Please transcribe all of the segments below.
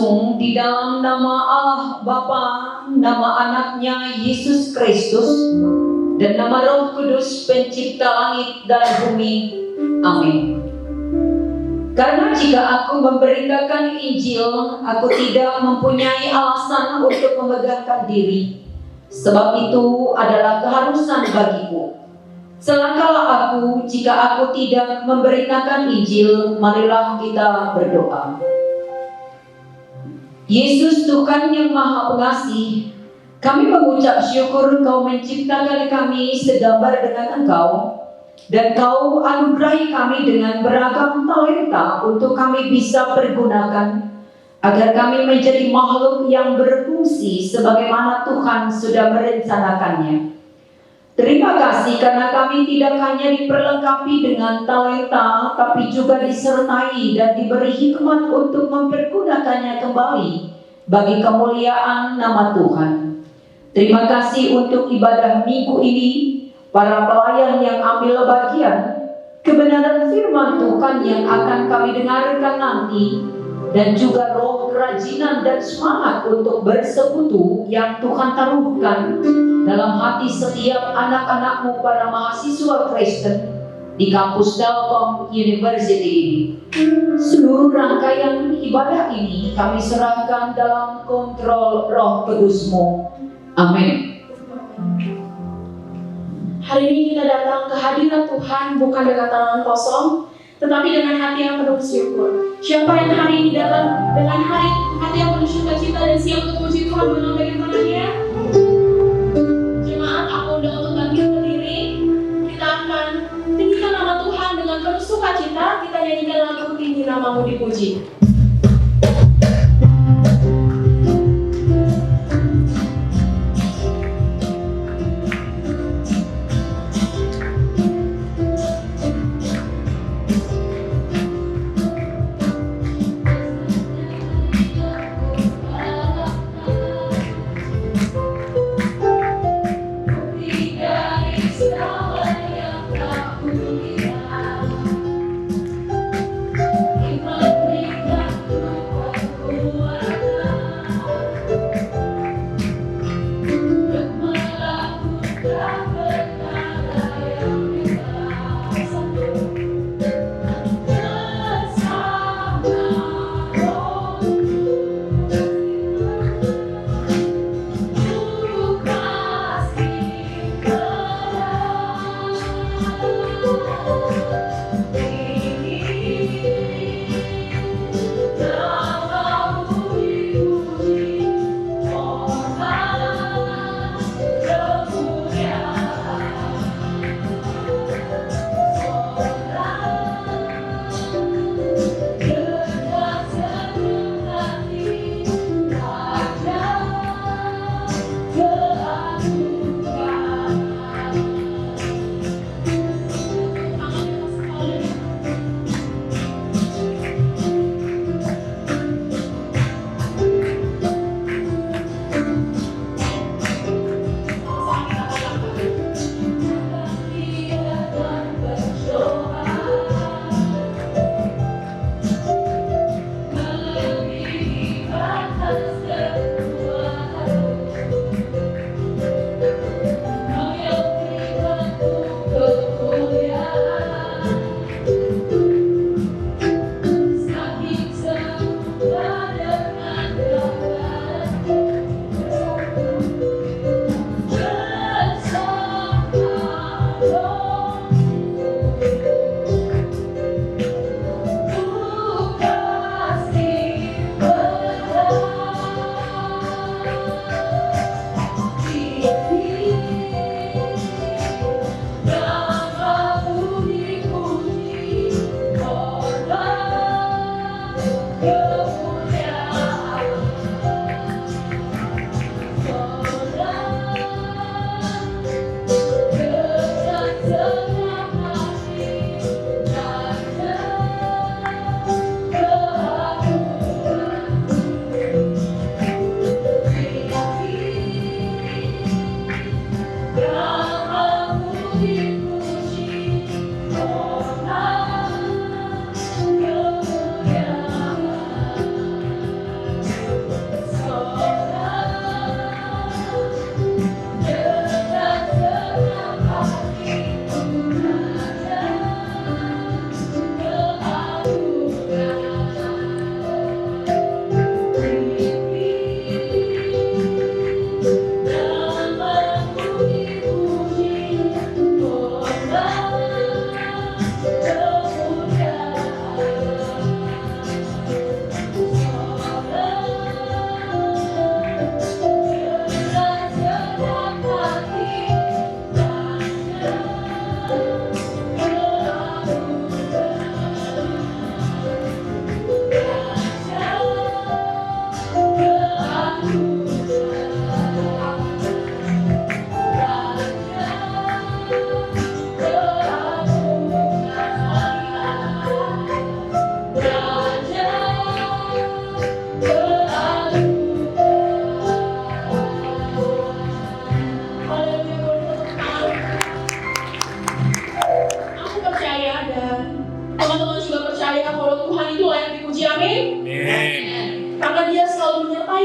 berlangsung di dalam nama Allah Bapa, nama anaknya Yesus Kristus, dan nama Roh Kudus pencipta langit dan bumi. Amin. Karena jika aku memberitakan Injil, aku tidak mempunyai alasan untuk memegahkan diri. Sebab itu adalah keharusan bagiku. Celakalah aku jika aku tidak memberitakan Injil. Marilah kita berdoa. Yesus Tuhan yang Maha Pengasih, kami mengucap syukur Kau menciptakan kami segambar dengan Engkau, dan Kau anugerahi kami dengan beragam talenta untuk kami bisa pergunakan, agar kami menjadi makhluk yang berfungsi sebagaimana Tuhan sudah merencanakannya. Terima kasih karena kami tidak hanya diperlengkapi dengan talenta, tapi juga disertai dan diberi hikmat untuk mempergunakannya kembali bagi kemuliaan nama Tuhan. Terima kasih untuk ibadah minggu ini, para pelayan yang ambil bagian, kebenaran firman Tuhan yang akan kami dengarkan nanti, dan juga roh kerajinan dan semangat untuk bersekutu yang Tuhan taruhkan dalam hati setiap anak-anak-Mu para mahasiswa Kristen di kampus Telkom University ini. Seluruh rangkaian ibadah ini kami serahkan dalam kontrol Roh Kudus-Mu. Amin. Hari ini kita datang ke hadirat Tuhan bukan dengan tangan kosong, tetapi dengan hati yang penuh syukur. Siapa yang hari ini datang dengan hati yang penuh sukacita dan siap untuk memuji Tuhan melambaikan tangannya? Jemaat, aku undang untuk bangkit berdiri. Kita akan tinggikan nama Tuhan dengan penuh sukacita. Kita nyanyikan lagu Tinggi Namamu Dipuji. Iman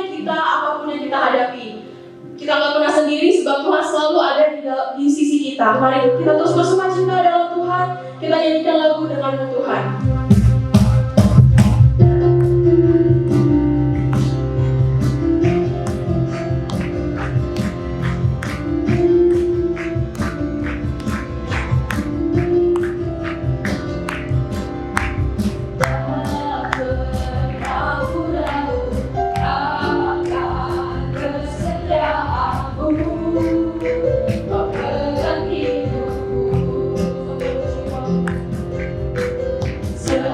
kita, apapun yang kita hadapi. Kita nggak pernah sendiri sebab Tuhan selalu ada di sisi kita. Mari kita terus bersuka-cita dalam Tuhan. Kita nyanyikan lagu dengan Tuhan. Seperti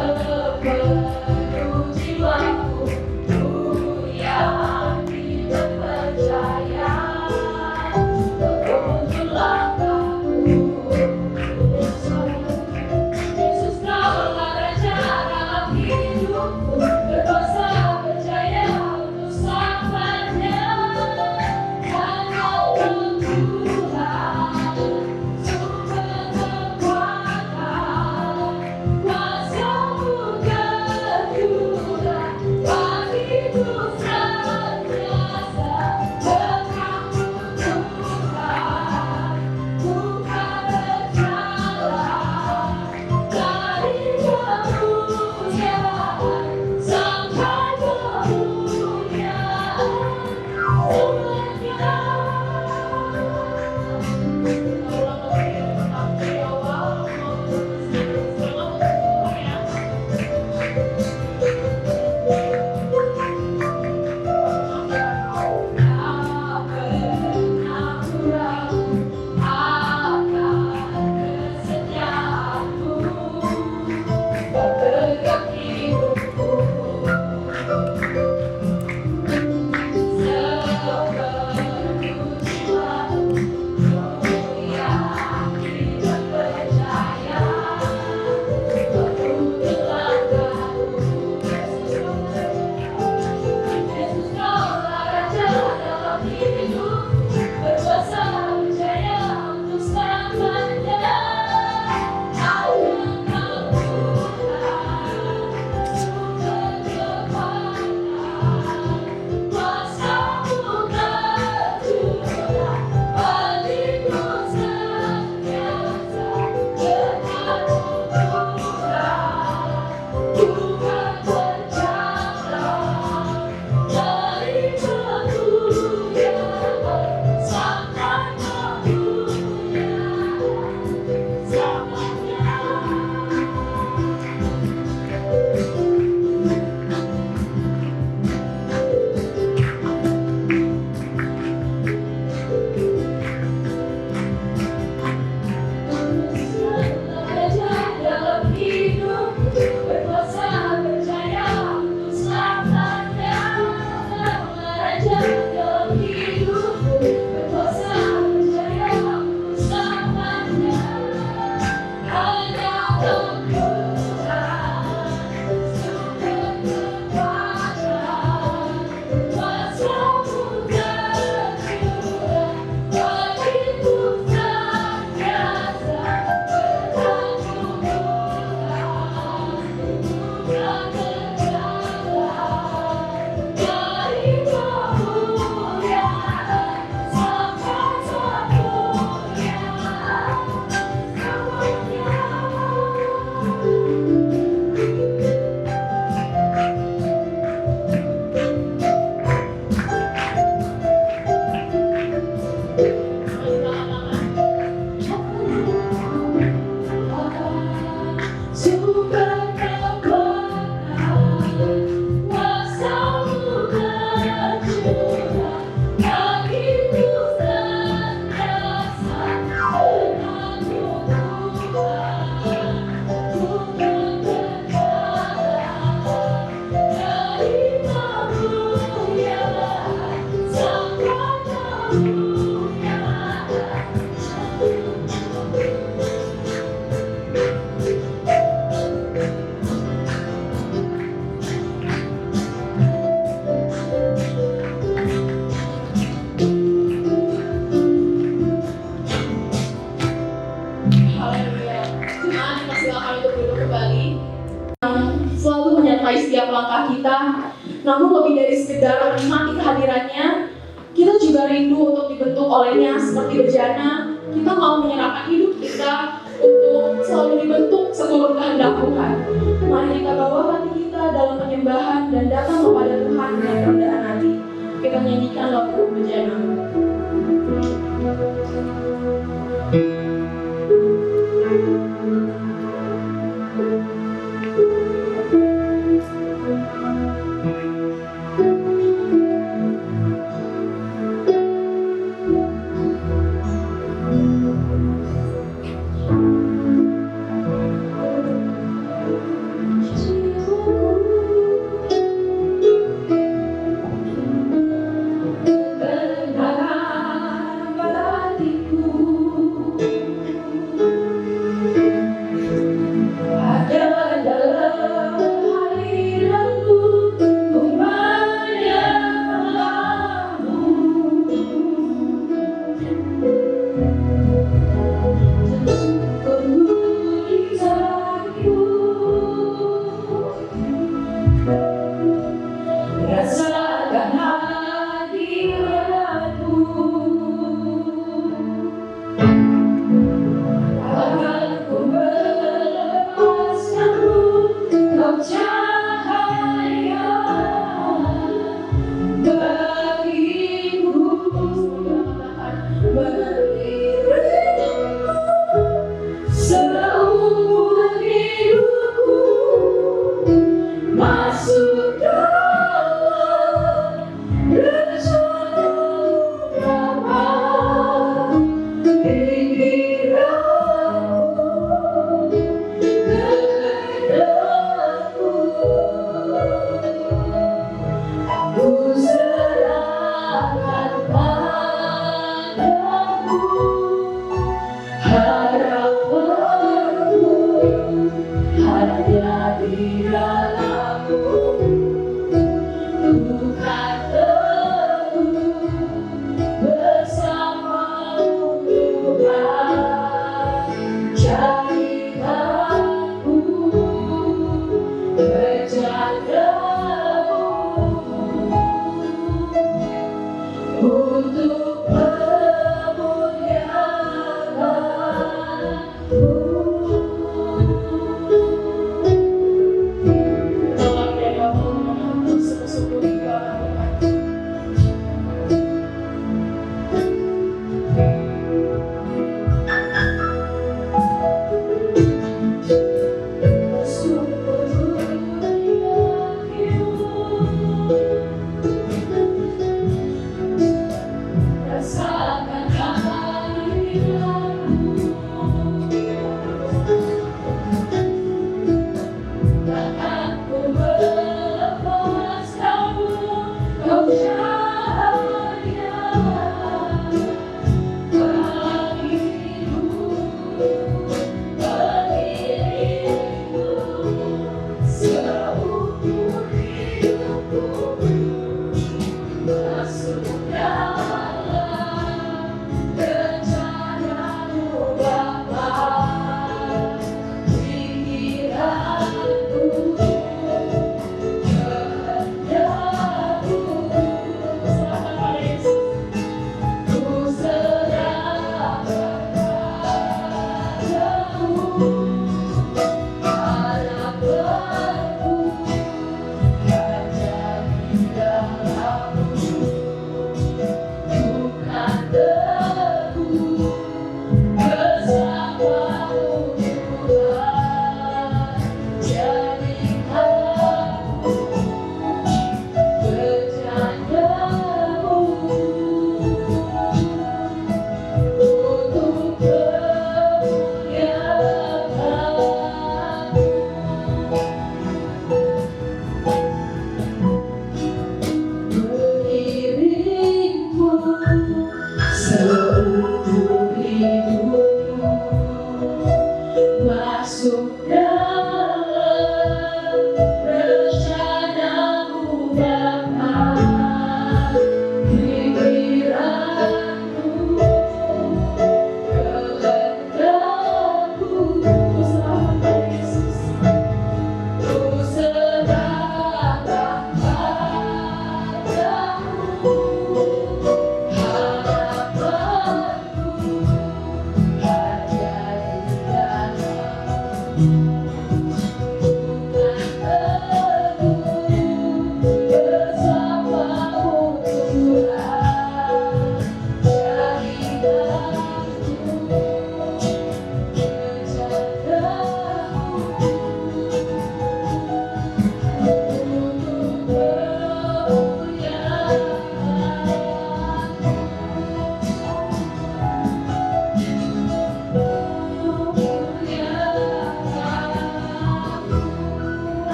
Namun lebih dari sekedar menikmati kehadirannya, kita juga rindu untuk dibentuk olehnya seperti bejana. Kita mau menyerahkan hidup kita untuk selalu dibentuk seturut kehendak Tuhan. Mari kita bawa hati kita dalam penyembahan dan datang kepada Tuhan dengan kerendahan hati. Kita nyanyikan lagu bejana.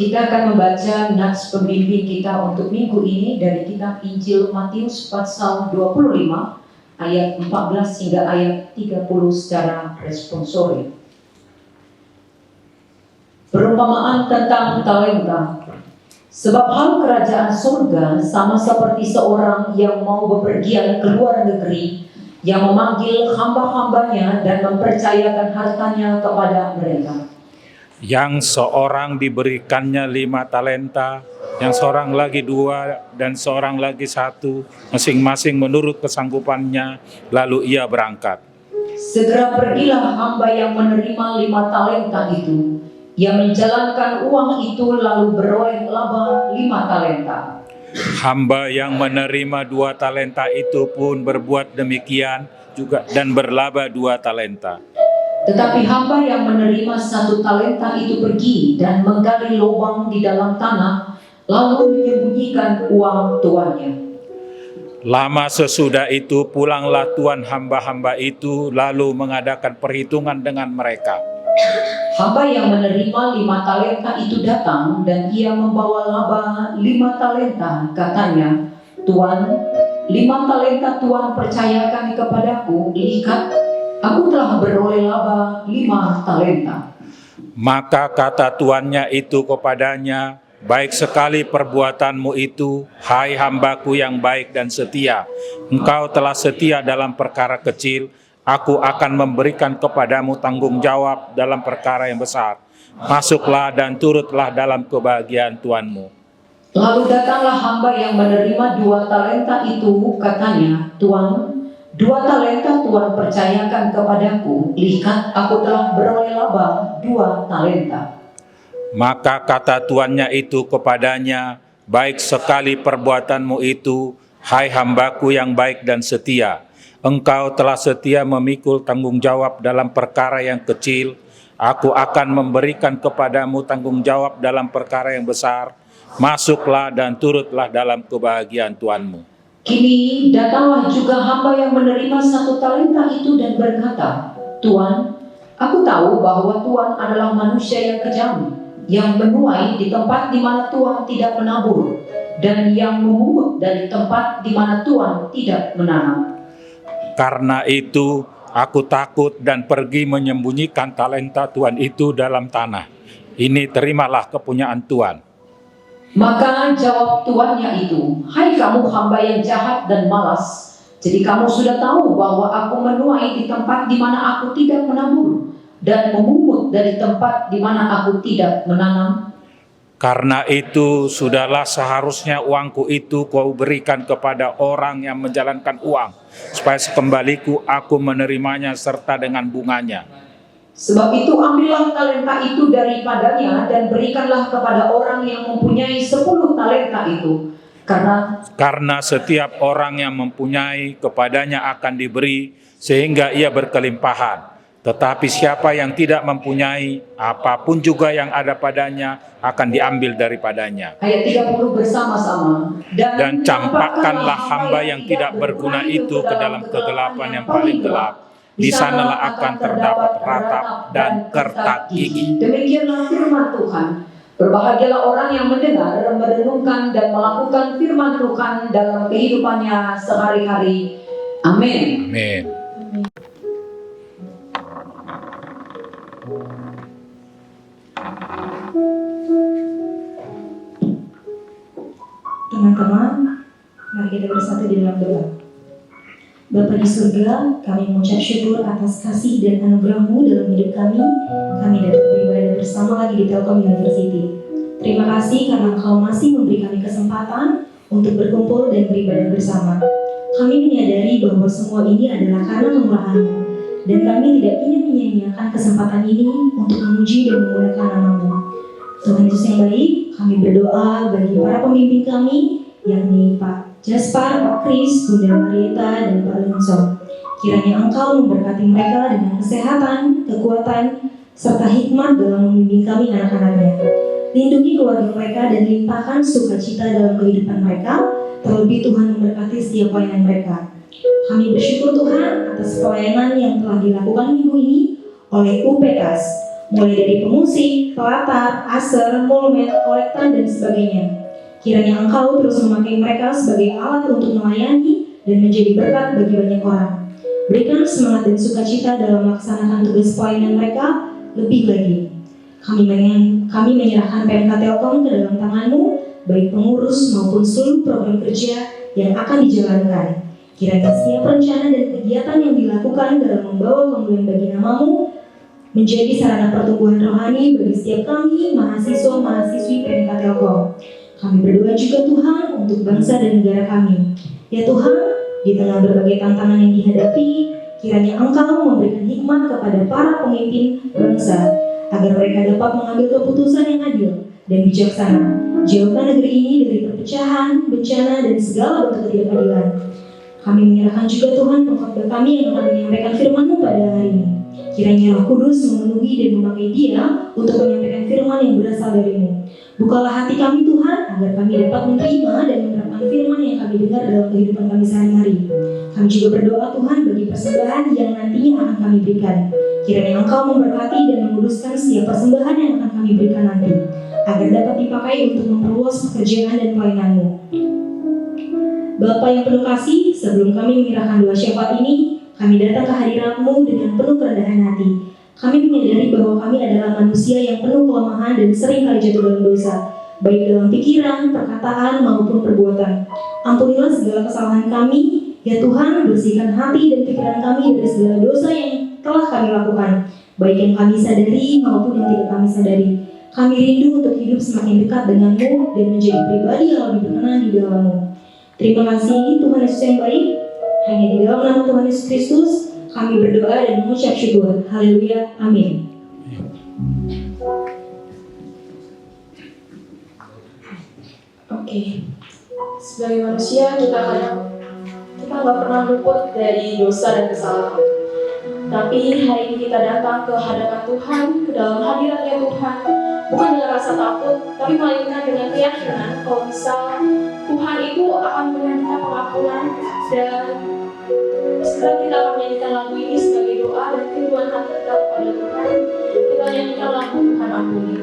Kita akan membaca nats pembimbing kita untuk minggu ini dari kitab Injil Matius pasal 25 ayat 14 hingga ayat 30 secara responsorial. Perumpamaan tentang talenta. Sebab hal kerajaan surga sama seperti seorang yang mau bepergian ke luar negeri, yang memanggil hamba-hambanya dan mempercayakan hartanya kepada mereka. Yang seorang diberikannya 5 talenta, yang seorang lagi 2, dan seorang lagi 1, masing-masing menurut kesanggupannya, lalu ia berangkat. Segera pergilah hamba yang menerima 5 talenta itu. Ia menjalankan uang itu lalu beroleh laba 5 talenta. Hamba yang menerima 2 talenta itu pun berbuat demikian juga dan berlaba 2 talenta. Tetapi hamba yang menerima 1 talenta itu pergi dan menggali lubang di dalam tanah, lalu menyembunyikan uang tuannya. Lama sesudah itu pulanglah tuan hamba-hamba itu lalu mengadakan perhitungan dengan mereka. Hamba yang menerima 5 talenta itu datang dan ia membawa laba 5 talenta. Katanya, Tuan, 5 talenta Tuan percayakan kepadaku. Lihat, aku telah beroleh laba 5 talenta. Maka kata tuannya itu kepadanya, baik sekali perbuatanmu itu, hai hambaku yang baik dan setia. Engkau telah setia dalam perkara kecil, aku akan memberikan kepadamu tanggung jawab dalam perkara yang besar. Masuklah dan turutlah dalam kebahagiaan Tuanmu. Lalu datanglah hamba yang menerima 2 talenta itu. Katanya, Tuan, 2 talenta Tuan percayakan kepadaku. Lihat, aku telah beroleh laba 2 talenta. Maka kata tuannya itu kepadanya, baik sekali perbuatanmu itu, hai hambaku yang baik dan setia. Engkau telah setia memikul tanggung jawab dalam perkara yang kecil, aku akan memberikan kepadamu tanggung jawab dalam perkara yang besar. Masuklah dan turutlah dalam kebahagiaan Tuanmu. Kini datanglah juga hamba yang menerima 1 talenta itu dan berkata, Tuan, aku tahu bahwa Tuan adalah manusia yang kejam, yang menuai di tempat di mana Tuan tidak menabur, dan yang memungut dari tempat di mana Tuan tidak menanam. Karena itu, aku takut dan pergi menyembunyikan talenta Tuhan itu dalam tanah. Ini terimalah kepunyaan Tuhan. Maka jawab tuannya itu, hai kamu hamba yang jahat dan malas. Jadi kamu sudah tahu bahwa aku menuai di tempat di mana aku tidak menabur, dan memungut dari tempat di mana aku tidak menanam. Karena itu, sudahlah seharusnya uangku itu kau berikan kepada orang yang menjalankan uang, supaya sekembaliku aku menerimanya serta dengan bunganya. Sebab itu ambillah talenta itu daripadanya dan berikanlah kepada orang yang mempunyai 10 talenta itu. Karena setiap orang yang mempunyai kepadanya akan diberi sehingga ia berkelimpahan. Tetapi siapa yang tidak mempunyai, apapun juga yang ada padanya akan diambil daripadanya. Ayat 30 bersama-sama. Dan campakkanlah hamba yang tidak berguna itu ke dalam kegelapan yang paling gelap. Di sanalah akan terdapat ratap dan kertak gigi. Demikianlah firman Tuhan. Berbahagialah orang yang mendengar, merenungkan dan melakukan firman Tuhan dalam kehidupannya sehari-hari. Amin. Amin. Teman-teman, mari kita bersatu di dalam doa. Bapa di surga, kami mengucap syukur atas kasih dan anugerah-Mu dalam hidup kami. Kami dapat beribadah bersama lagi di Telkom University. Terima kasih karena Engkau masih memberi kami kesempatan untuk berkumpul dan beribadah bersama. Kami menyadari bahwa semua ini adalah karena kemurahan-Mu, dan kami tidak ingin menyia-nyiakan kesempatan ini untuk memuji dan memuliakan nama-Mu. Tuhan Yesus yang baik, kami berdoa bagi para pemimpin kami, yakni Pak Jaspar, Pak Kris, Bunda Marieta, dan Pak Linson. Kiranya Engkau memberkati mereka dengan kesehatan, kekuatan, serta hikmat dalam membimbing kami anak-anaknya. Lindungi keluarga mereka dan limpahkan sukacita dalam kehidupan mereka, terlebih Tuhan memberkati setiap pelayanan mereka. Kami bersyukur Tuhan atas pelayanan yang telah dilakukan minggu ini oleh UPKAS. mulai dari pemusik, pelatar, aser, mulmet, kolektan, dan sebagainya. Kiranya Engkau terus memakai mereka sebagai alat untuk melayani dan menjadi berkat bagi banyak orang. Berikan semangat dan sukacita dalam melaksanakan tugas pelayanan mereka lebih lagi. Kami menyerahkan PMK Telkom ke dalam tangan-Mu, baik pengurus maupun seluruh program kerja yang akan dijalankan. Kiranya setiap rencana dan kegiatan yang dilakukan dalam membawa kemuliaan bagi nama-Mu menjadi sarana pertumbuhan rohani bagi setiap kami, mahasiswa-mahasiswi PMK Telkom. Kami berdoa juga Tuhan untuk bangsa dan negara kami. Ya Tuhan, di tengah berbagai tantangan yang dihadapi, kiranya Engkau memberikan hikmat kepada para pemimpin bangsa, agar mereka dapat mengambil keputusan yang adil dan bijaksana. Jauhkan negeri ini dari perpecahan, bencana, dan segala bentuk ketidakadilan. Kami menyerahkan juga Tuhan pengkhotbah kami yang akan menyampaikan firman-Mu pada hari ini. Kiranya Roh Kudus memenuhi dan memakai dia untuk menyampaikan firman yang berasal dari-Mu. Bukalah hati kami Tuhan, agar kami dapat menerima dan menerapkan firman yang kami dengar dalam kehidupan kami sehari-hari. Kami juga berdoa Tuhan bagi persembahan yang nantinya akan kami berikan. Kiranya Engkau memberkati dan menguduskan setiap persembahan yang akan kami berikan nanti, agar dapat dipakai untuk memperluas pekerjaan dan pelayanan-Mu. Bapa yang penuh kasih, sebelum kami menyerahkan doa syafaat ini, kami datang ke hadirat-Mu dengan penuh kerendahan hati. Kami menyadari bahwa kami adalah manusia yang penuh kelemahan dan sering kali jatuh dalam dosa, baik dalam pikiran, perkataan, maupun perbuatan. Ampunilah segala kesalahan kami, ya Tuhan, bersihkan hati dan pikiran kami dari segala dosa yang telah kami lakukan, baik yang kami sadari maupun yang tidak kami sadari. Kami rindu untuk hidup semakin dekat dengan-Mu dan menjadi pribadi yang lebih berkenan di dalam-Mu. Terima kasih Tuhan Yesus yang baik. Hanya di dalam nama Tuhan Yesus Kristus kami berdoa dan mengucap syukur. Haleluya. Amin. Oke. Sebagai manusia kita nggak pernah luput dari dosa dan kesalahan. Tapi hari ini kita datang ke hadapan Tuhan, ke dalam hadiratnya Tuhan, bukan dengan rasa takut, tapi melainkan dengan keyakinan kalau misal Tuhan itu akan memberikan pengampunan, dan segera kita akan menyanyikan lagu ini sebagai doa dan kerinduan hati kita kepada Tuhan. Kita nyanyikan lagu Tuhan Ampuni.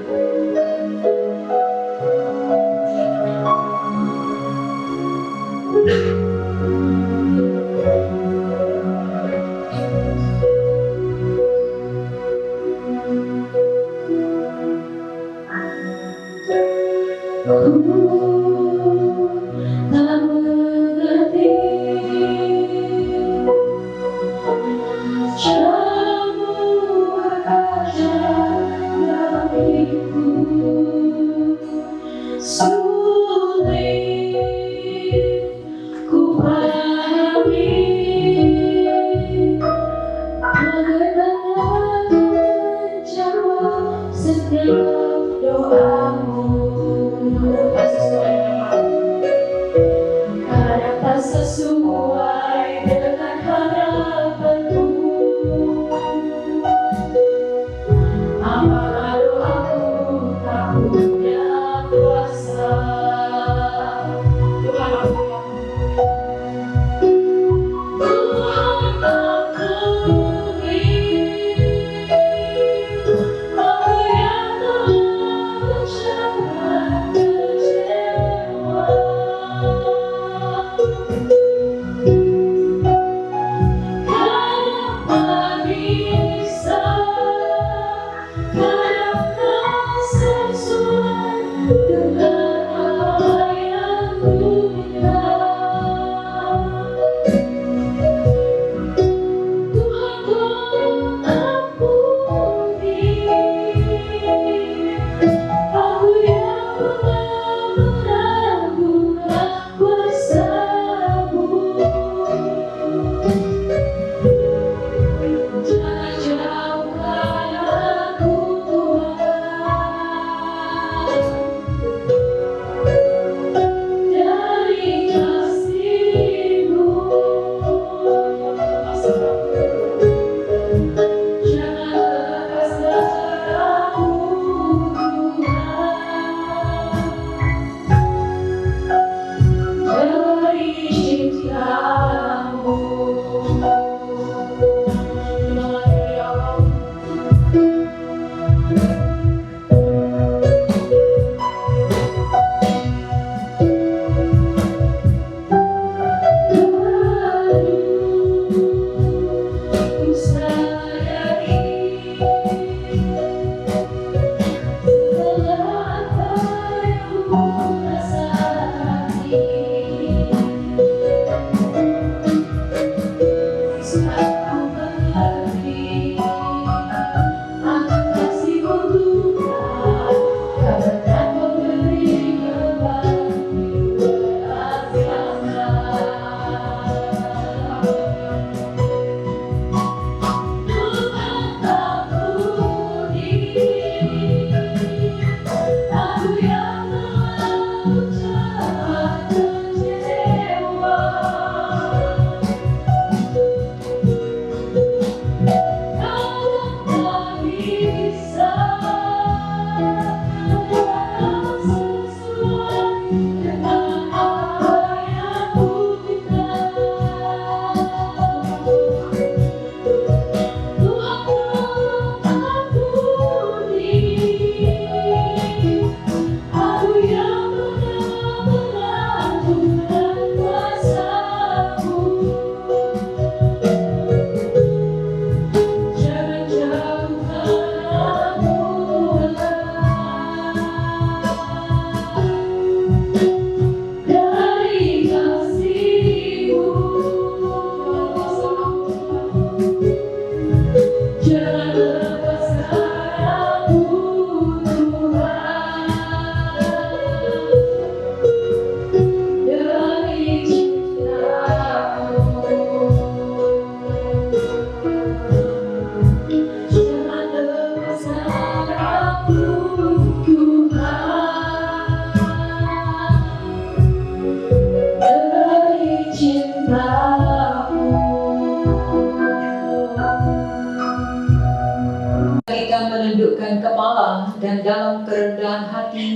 berdoa dan dalam kerendahan hati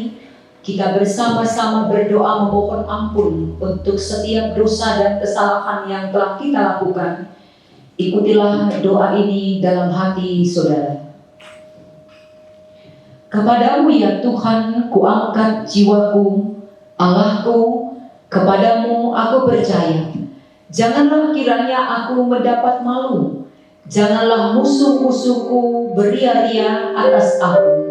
kita bersama-sama berdoa memohon ampun untuk setiap dosa dan kesalahan yang telah kita lakukan. Ikutilah doa ini dalam hati saudara. Kepadamu ya Tuhan, kuangkat jiwaku, Allahku, kepadamu aku percaya. Janganlah kiranya aku mendapat malu, janganlah musuh-musuhku beria-ria atas aku.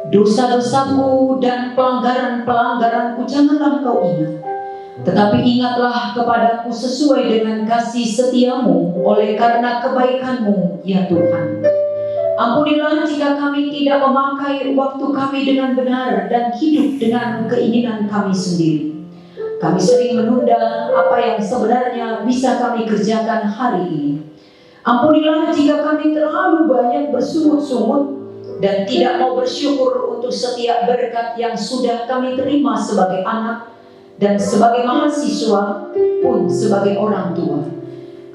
Dosa-dosaku dan pelanggaran-pelanggaranku janganlah kau ingat, tetapi ingatlah kepadaku sesuai dengan kasih setiamu oleh karena kebaikanmu ya Tuhan. Ampunilah jika kami tidak memakai waktu kami dengan benar dan hidup dengan keinginan kami sendiri. Kami sering menunda apa yang sebenarnya bisa kami kerjakan hari ini. Ampunilah jika kami terlalu banyak bersungut-sungut dan tidak mau bersyukur untuk setiap berkat yang sudah kami terima sebagai anak dan sebagai mahasiswa pun sebagai orang tua.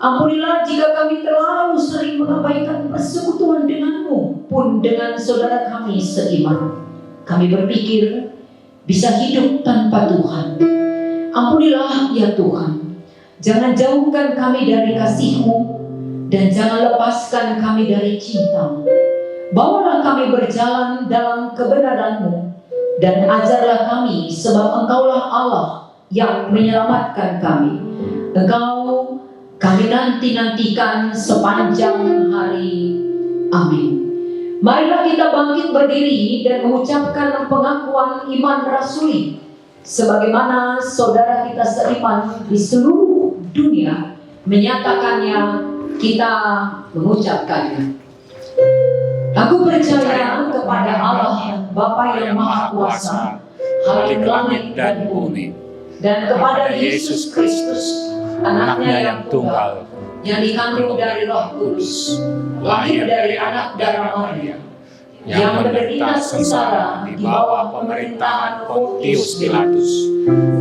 Ampunilah jika kami terlalu sering mengabaikan persekutuan denganmu pun dengan saudara kami seiman. Kami berpikir bisa hidup tanpa Tuhan. Ampunilah ya Tuhan, jangan jauhkan kami dari kasih-Mu dan jangan lepaskan kami dari cinta-Mu. Bawalah kami berjalan dalam kebenaran-Mu dan ajarlah kami sebab Engkaulah Allah yang menyelamatkan kami. Engkau kami nantikan sepanjang hari. Amin. Marilah kita bangkit berdiri dan mengucapkan pengakuan iman rasuli sebagaimana saudara kita seiman di seluruh dunia menyatakannya, kita mengucapkannya. Aku percaya kepada Allah Bapa yang Maha Kuasa, Khalik langit dan bumi, dan kepada Yesus Kristus, Anaknya yang tunggal, yang dikandung dari Roh Kudus, lahir dari anak darah Maria, yang menderita sengsara di bawah pemerintahan Pontius Pilatus,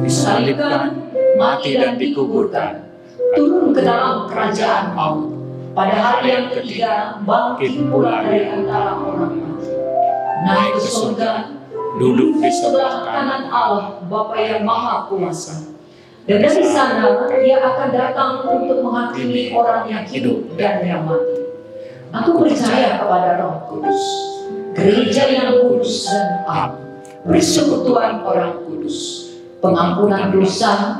disalibkan, mati dan dikuburkan, turun ke dalam kerajaan maut. Pada hari yang ketiga bangkit pula dari antara orang mati, naik ke surga, duduk di sebelah kanan Allah Bapa yang Maha Kuasa. Dan dari sana Ia akan datang untuk menghakimi orang yang hidup dan yang mati. Aku percaya kepada Roh Kudus, gereja yang kudus dan am, persekutuan orang kudus, pengampunan dosa,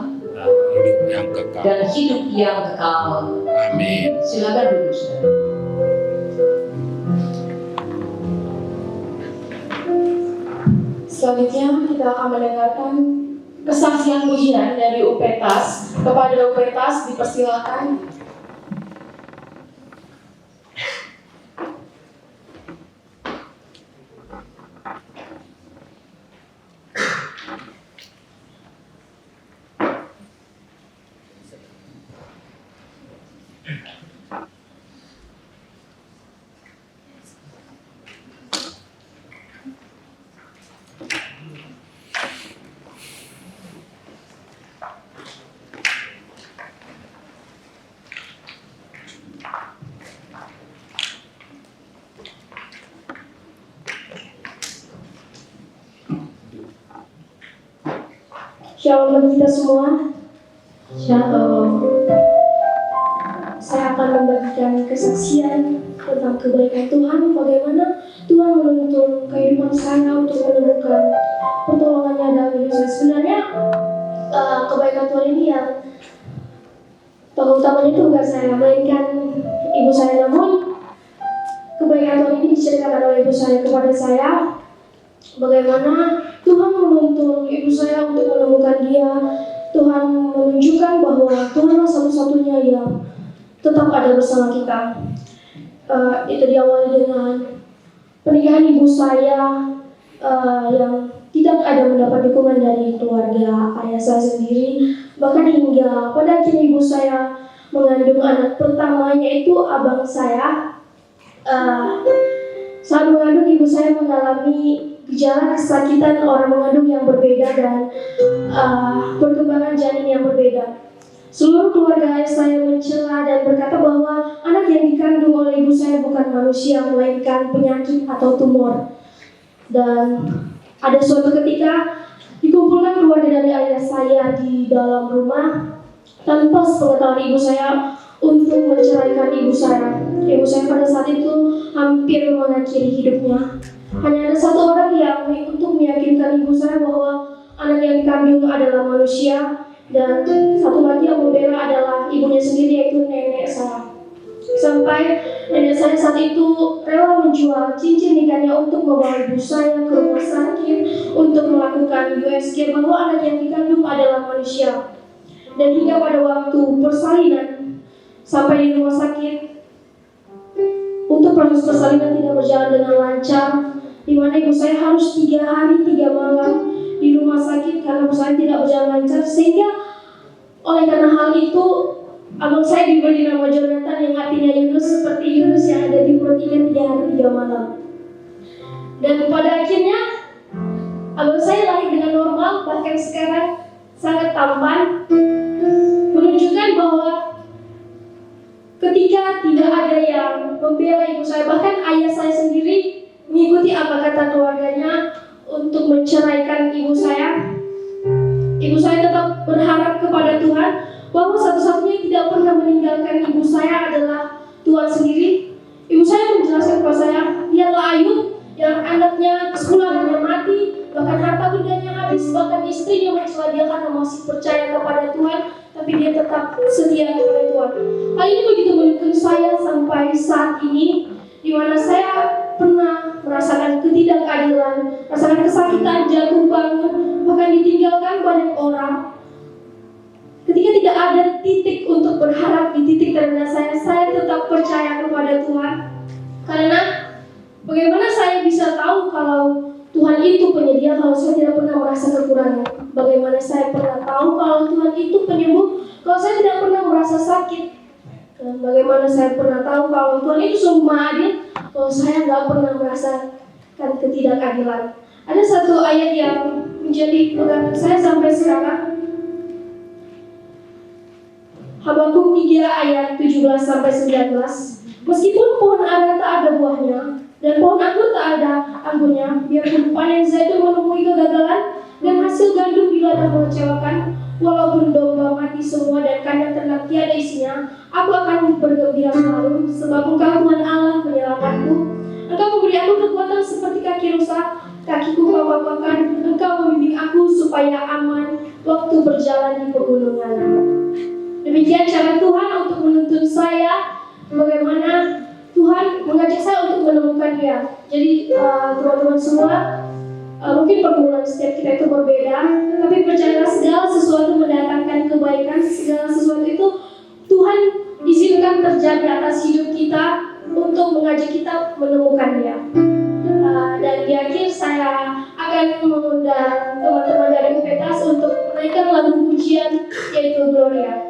hidup yang kekal. dan hidup yang kekal. Amin. Silakan duduk saudara. Selanjutnya kita akan mendengarkan kesaksian pujian dari UPETAS. Kepada UPETAS dipersilakan. Shalom bagi kita semua. Shalom. Saya akan membagikan kesaksian tentang kebaikan Tuhan, bagaimana Tuhan menuntun kehidupan saya untuk menemukan pertolongannya dalam hidup saya. Sebenarnya kebaikan Tuhan ini yang tokoh utamanya itu bukan saya, melainkan ibu saya. Namun kebaikan Tuhan ini diceritakan oleh ibu saya kepada saya, bagaimana Tuhan menuntun ibu saya untuk menemukan Dia. Tuhan menunjukkan bahwa Tuhanlah satu-satunya yang tetap ada bersama kita. Itu diawali dengan pernikahan ibu saya yang tidak ada mendapat dukungan dari keluarga ayah saya sendiri. Bahkan hingga pada akhirnya ibu saya mengandung anak pertamanya, itu abang saya. Saat mengandung ibu saya mengalami gejala kesakitan orang mengandung yang berbeda dan perkembangan janin yang berbeda. Seluruh keluarga ayah saya mencela dan berkata bahwa anak yang dikandung oleh ibu saya bukan manusia, melainkan penyakit atau tumor. Dan ada suatu ketika dikumpulkan keluarga dari ayah saya di dalam rumah tanpa sepengetahuan ibu saya untuk menceraikan ibu saya. Ibu saya pada saat itu hampir mengakhiri hidupnya. Hanya ada satu orang yang untuk meyakinkan ibu saya bahwa anak yang dikandung adalah manusia, dan satu lagi yang membela adalah ibunya sendiri, yaitu nenek saya. Sampai nenek saya saat itu rela menjual cincin nikahnya untuk membawa ibu saya ke rumah sakit untuk melakukan USG bahwa anak yang dikandung adalah manusia. Dan hingga pada waktu persalinan sampai di rumah sakit, untuk proses persalinan tidak berjalan dengan lancar, di mana ibu saya harus 3 hari 3 malam di rumah sakit karena persalinan tidak berjalan lancar, sehingga oleh karena hal itu abang saya diberi nama Jonathan yang artinya Yunus, seperti Yunus yang ada di perut ikan 3 hari 3 malam. Dan pada akhirnya abang saya lahir dengan normal, bahkan sekarang sangat tampan, menunjukkan bahwa ketika tidak ada yang membela ibu saya, bahkan ayah saya sendiri mengikuti apa kata keluarganya untuk menceraikan ibu saya tetap berharap kepada Tuhan bahwa satu-satunya yang tidak pernah meninggalkan ibu saya adalah Tuhan sendiri. Ibu saya menjelaskan kepada saya, lihatlah Ayub yang anaknya 10 anaknya mati, bahkan harta bendanya habis, bahkan istrinya mencela dia karena masih percaya kepada Tuhan, tapi dia tetap setia kepada Tuhan. Hal ini begitu menuntun saya sampai saat ini, di mana saya pernah merasakan ketidakadilan, merasakan kesakitan, jatuh bangun, bahkan ditinggalkan banyak orang. Ketika tidak ada titik untuk berharap di titik terendah saya tetap percaya kepada Tuhan. Karena bagaimana saya bisa tahu kalau Tuhan itu penyedia kalau saya tidak pernah merasa kekurangan? Bagaimana saya pernah tahu kalau Tuhan itu penyembuh kalau saya tidak pernah merasa sakit? Dan bagaimana saya pernah tahu kalau Tuhan itu sungguh maha adil kalau saya tidak pernah merasakan ketidakadilan? Ada satu ayat yang menjadi pegangan saya sampai sekarang. Habakuk 3 ayat 17-19. Meskipun pohon ara tak ada buahnya dan pohon anggur tak ada anggurnya, biarpun panen zaitun menemui kegagalan dan hasil gandum di ladang mengecewakan, walaupun domba mati semua dan kandang ternak tiada isinya, aku akan bergembira selalu, sebab Engkau Tuhan Allah penyelamatku. Engkau memberi aku kekuatan seperti kaki rusa, kakiku Kau kokohkan, Engkau membimbing aku supaya aman waktu berjalan di pegunungan. Demikian cara Tuhan untuk menuntun saya, bagaimana Tuhan mengajak saya untuk menemukan Dia. Jadi teman-teman semua, mungkin pergumulan setiap kita itu berbeda, tapi percayalah segala sesuatu mendatangkan kebaikan, segala sesuatu itu Tuhan izinkan terjadi atas hidup kita untuk mengajak kita menemukan Dia. Dan di akhir saya akan mengundang teman-teman dari UPTAS untuk menaikkan lagu pujian yaitu Gloria.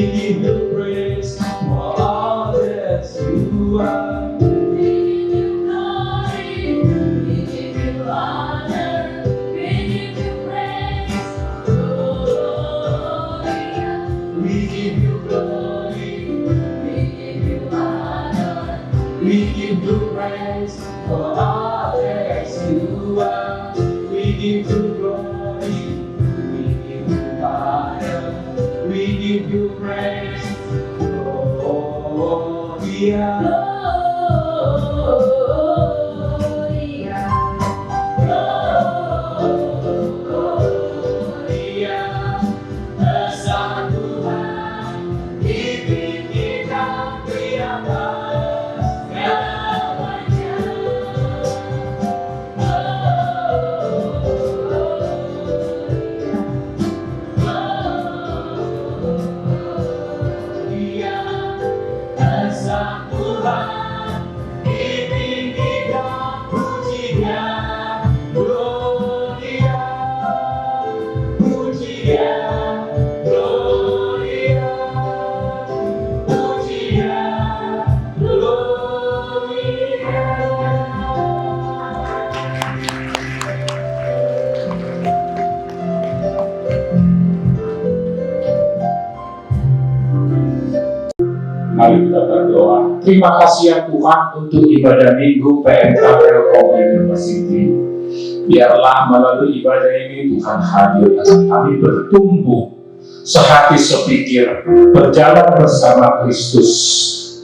give you praise for all that you are. We give you praise for all that you are. We give you glory, we give you honor, we give you praise. Gloria, Gloria, Sang Tuhan, ditinggikan di atas segalanya. Gloria, Sang Tuhan, ditinggikan pujinya. Gloria, pujian, Gloria, pujian, Gloria. Mari kita berdoa. Terima kasih ya Tuhan untuk ibadah minggu PMK Telkom University. Biarlah melalui ibadah ini Tuhan hadir dan kami bertumbuh sehati sepikir, berjalan bersama Kristus,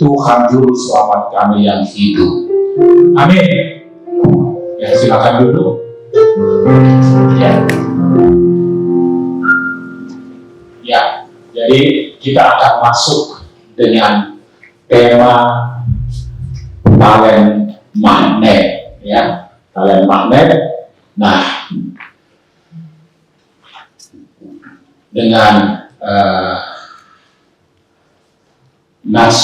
Tuhan Juru Selamat kami yang hidup. Amin. Ya, silakan duduk. Ya. Ya, jadi kita akan masuk dengan tema talent magnet, ya, talent magnet. Nah, dengan nas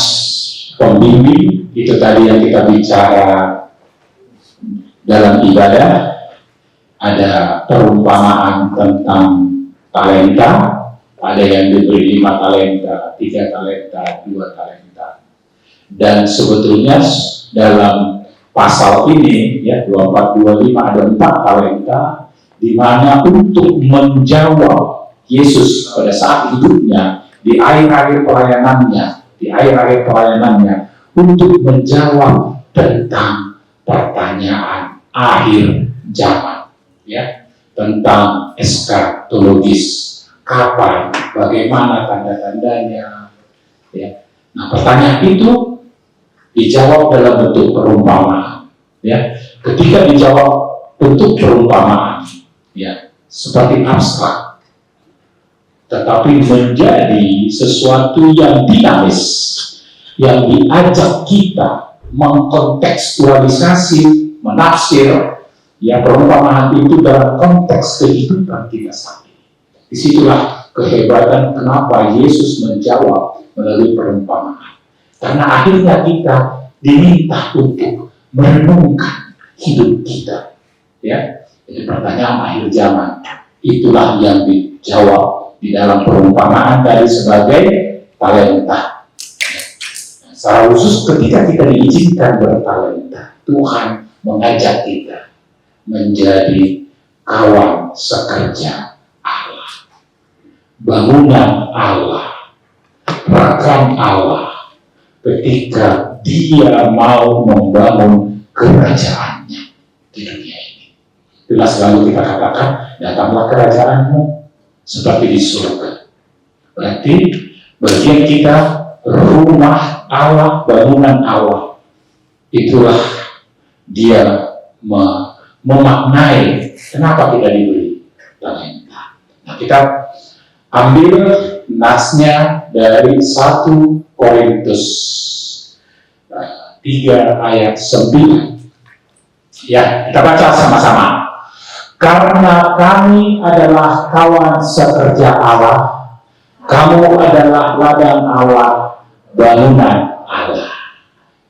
pembimbing itu tadi yang kita bicara dalam ibadah, ada perumpamaan tentang talenta. Ada yang diberi 5 talenta, 3 talenta, 2 talenta. Dan sebetulnya dalam pasal ini, ya 24-25 ada 4 talenta, di mana untuk menjawab Yesus pada saat hidupnya, di akhir-akhir pelayanannya, untuk menjawab tentang pertanyaan akhir zaman, ya, tentang eskatologis. Kapan, bagaimana tanda-tandanya, ya. Nah, pertanyaan itu dijawab dalam bentuk perumpamaan, ya. Ketika dijawab bentuk perumpamaan, ya, seperti abstrak, tetapi menjadi sesuatu yang dinamis, yang diajak kita mengkontekstualisasi, menafsir, ya, perumpamaan itu dalam konteks kehidupan kita saat ini. Disitulah kehebatan kenapa Yesus menjawab melalui perumpamaan. Karena akhirnya kita diminta untuk merenungkan hidup kita. Ya, jadi pertanyaan akhir zaman itulah yang dijawab di dalam perumpamaan tadi sebagai talenta. Secara khusus ketika kita diizinkan bertalenta, Tuhan mengajak kita menjadi kawan sekerja Allah, bangunan Allah, rekan Allah, ketika Dia mau membangun kerajaannya di dunia ini. Itulah selalu kita katakan, datanglah kerajaanmu seperti di surga. Berarti bagian kita rumah Allah, bangunan Allah. Itulah Dia memaknai kenapa kita diberi talenta. Nah, kita ambil nasnya dari 1 Korintus 3 ayat 9. Ya, kita baca sama-sama. Karena kami adalah kawan sekerja Allah, kamu adalah ladang Allah, bangunan Allah.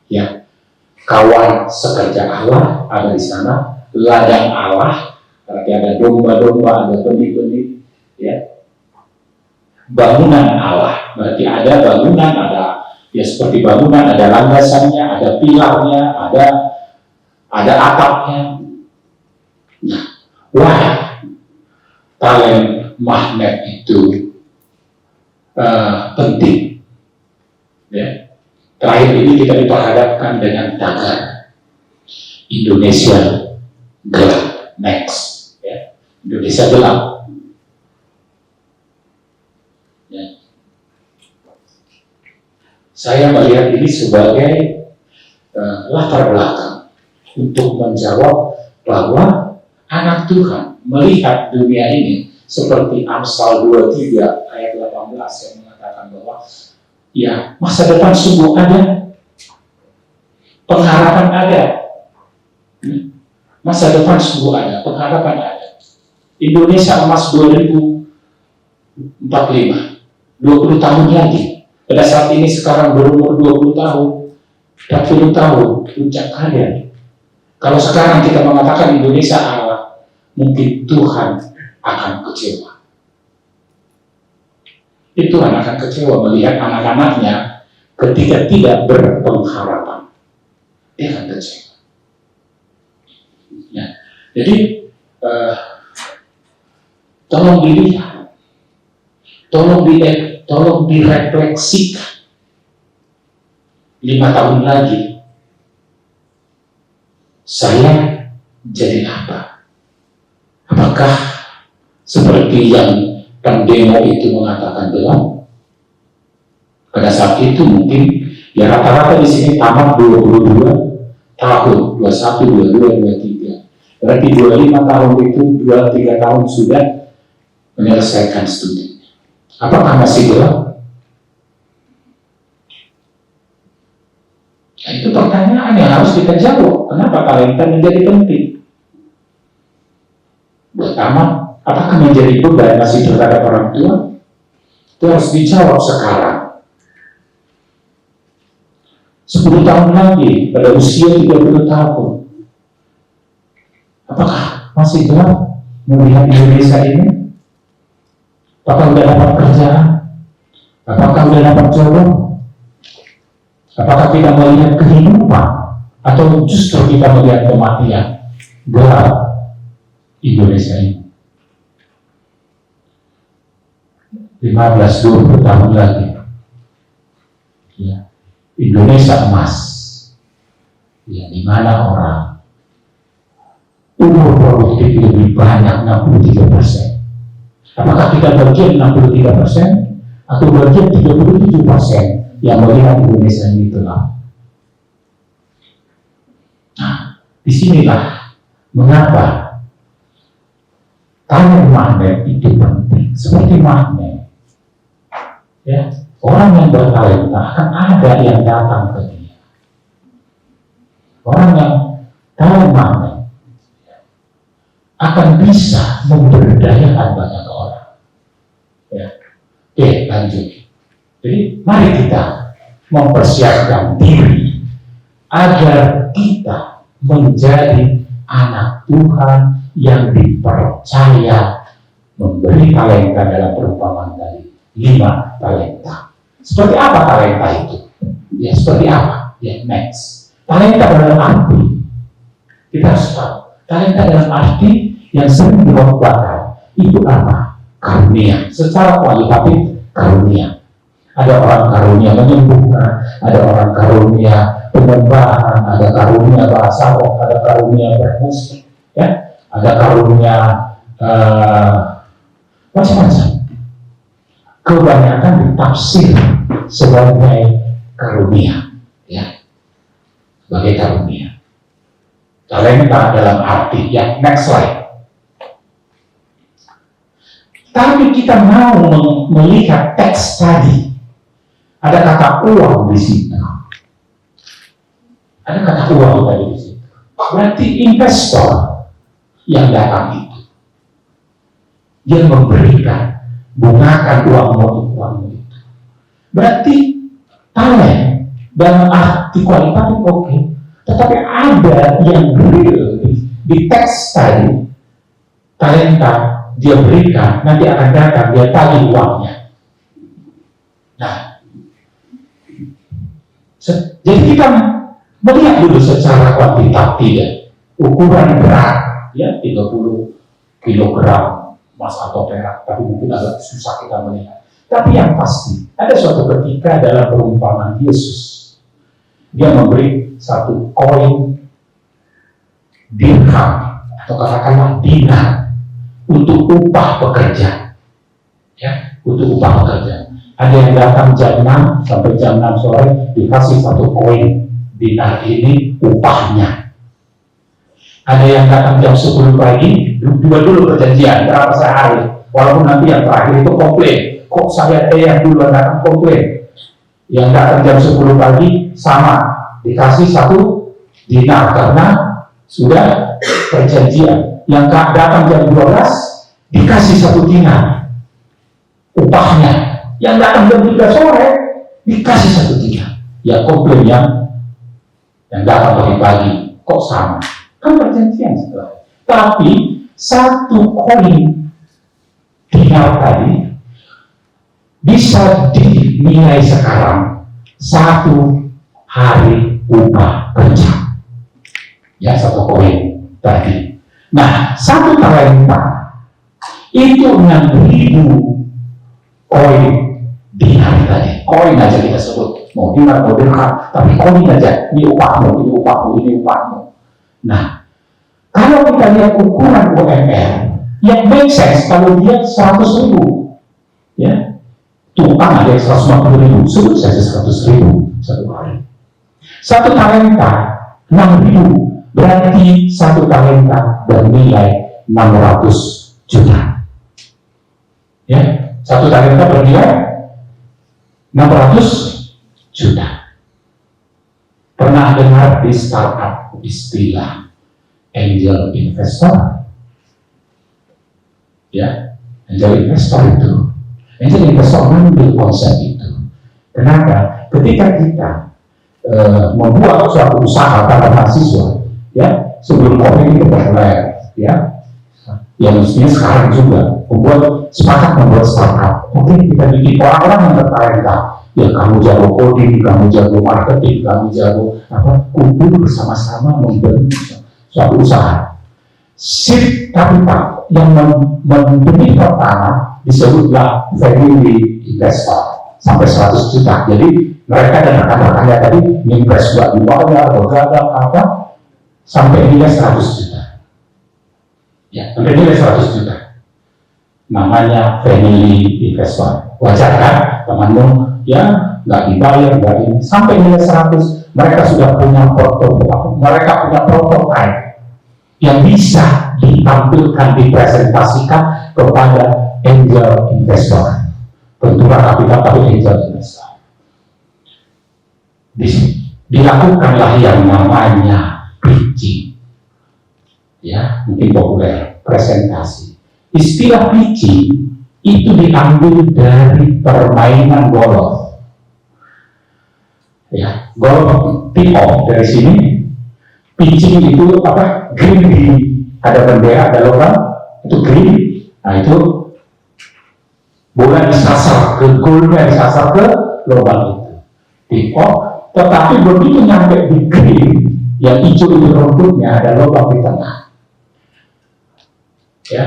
Ya, kawan sekerja Allah ada di sana, ladang Allah, berarti ada domba-domba, ada benih-benih, ya. Bangunan Allah. berarti ada bangunan, ada ya seperti bangunan, ada landasannya, ada pilarnya, ada atapnya. Nah, wah, talent magnet itu penting. Ya. Terakhir ini kita diperhadapkan dengan tagar Indonesia gelap, next. Ya. Indonesia gelap. Ya. Saya melihat ini sebagai latar belakang untuk menjawab bahwa anak Tuhan melihat dunia ini seperti Amsal 23 ayat 18 yang mengatakan bahwa ya masa depan sungguh ada, pengharapan ada, masa depan sungguh ada, pengharapan ada. Indonesia emas 2045, 20 tahun lagi. Pada saat ini sekarang berumur 20 tahun, 40 tahun, puncak karya. Kalau sekarang kita mengatakan Indonesia Allah, mungkin Tuhan akan kecewa. Tuhan akan kecewa melihat anak-anaknya ketika tidak berpengharapan. Dia akan kecewa. Ya. Jadi, tolong dilihat, tolong direfleksikan. 5 tahun lagi, saya jadi apa? Apakah seperti yang pendemo itu mengatakan gelap? Pada saat itu mungkin ya rata-rata di sini tamat 22 tahun, 21, 22, 23. Berarti 25 tahun itu 2-3 tahun sudah menyelesaikan studi. Apakah masih gelap? Nah, itu pertanyaan yang harus kita jawab. Kenapa talenta menjadi penting? Pertama, apakah menjadi beban masih terhadap orang tua? Itu harus dijawab sekarang. 10 tahun lagi, pada usia 30 tahun, apakah masih gelap melihat Indonesia ini? Apakah sudah dapat kerjaan? Apakah sudah dapat jodoh? Apakah kita melihat kehidupan? Atau justru kita melihat kematian? Gelap Indonesia ini. 15-20 tahun lagi, ya, Indonesia emas, ya, di mana orang umur produktif lebih banyak 63%. Apakah kita bagian 63% atau bagian 37% yang melihat Indonesia ini gelap? Nah, disinilah mengapa talent magnet itu penting, seperti magnet. Ya, orang yang bertalenta akan ada yang datang ke dia. Orang yang talent magnet akan bisa memberdayakan banyak orang. Ya. Oke, lanjut. Jadi mari kita mempersiapkan diri agar kita menjadi anak Tuhan yang dipercaya memberi talenta dalam perumpamaan tadi. 5 talenta. Seperti apa talenta itu? Ya seperti apa? Ya next. Talenta dalam arti kita harus tahu. Talenta dalam arti yang sering dilupakan itu apa? Karunia. Secara kualitatif karunia. Ada orang karunia menyembuhkan, ada orang karunia penyembahan, ada karunia bahasa roh, ada karunia bermusik, ya, ada karunia macam-macam. Kebanyakan ditafsir sebagai karunia, ya, sebagai karunia. Talenta dalam arti yang next slide. Tapi kita mau melihat teks tadi, ada kata uang di situ. Ada kata uang tadi di situ. Berarti investor yang datang itu, dia memberikan, gunakan uangmu itu. Berarti talent dalam arti kualitatif oke. Tetapi ada yang real di teks tadi. Talenta dia berikan, nanti akan datang, dia tagih uangnya. Nah, jadi kita melihat dulu secara kuantitatif ya, ukuran berat ya 30 kilogram emas atau perak, tapi mungkin agak susah kita melihat. Tapi yang pasti, ada suatu ketika dalam perumpamaan Yesus, dia memberi satu koin dirham atau katakanlah dinar untuk upah pekerja, ya, untuk upah pekerja. Ada yang datang jam 6 sampai jam 6 sore dikasih satu koin dinar ini upahnya. Ada yang datang jam 10 pagi, dulu perjanjian berapa sehari, walaupun nanti yang terakhir itu komplain, kok saya yang duluan datang komplain. Yang datang jam 10 pagi sama, dikasih satu dinar karena sudah perjanjian. Yang datang jam 12 dikasih satu dinar upahnya. Yang datang jam 3 sore dikasih satu dinar. Ya komplain yang datang pagi-pagi kok sama, kan perjanjian setelah. Tapi satu koin dinar tadi bisa dinilai sekarang satu hari upah kerja. Ya, satu koin tadi. Nah, satu talenta itu 6.000 koin dinar tadi. Koin aja kita sebut, mau dinar mau dirham, tapi koin aja. Ini upahmu, ini upahmu, ini upahmu. Nah, kalau kita lihat ukuran UMR, yang make sense kalau dia 100.000, ya, tumpang ada 150.000, sebut saja 100.000 satu hari. Satu talenta 6.000, berarti satu talenta bernilai 600 juta. Ya, satu talenta bernilai 600 juta. Pernah dengar di startup istilah angel investor? Ya, angel investor itu. Angel investor mengambil konsep itu. Kenapa? Ketika kita membuat suatu usaha pada mahasiswa, ya, sebelum COVID ini populer, ya, yang mestinya sekarang juga sepakat membuat startup. Mungkin kita bikin orang-orang yang bertalenta. Ya, kamu jago coding, kamu jago marketing, kamu jago kumpul bersama-sama membentuk suatu usaha. Seed capital yang membenih pertama disebutlah family investor sampai 100 juta. Jadi mereka dan rekan-rekannya tadi invest buat dibayar, bergadang sampai nilai 100 juta. Ya, sampai nilai 100 juta. Namanya family investor. Wajar kan, temanmu ya nggak dibayar, nggak ini, sampai nilai 100, mereka sudah punya portofolio, mereka punya prototype yang bisa ditampilkan, dipresentasikan kepada angel investor, benturan kapital tapi angel investor. Dilakukanlah yang namanya pitching, ya, mungkin populer, presentasi. Istilah pitching itu diambil dari permainan golf. Ya, golf tee off dari sini. Pitching itu green, ada bendera, ada lubang, itu green. Nah, itu bola disasar ke golnya, disasar ke lubang itu. Tee off, tetapi begitu nyampe di green, yang hijau itu rumputnya, ada lubang di tengah. Ya.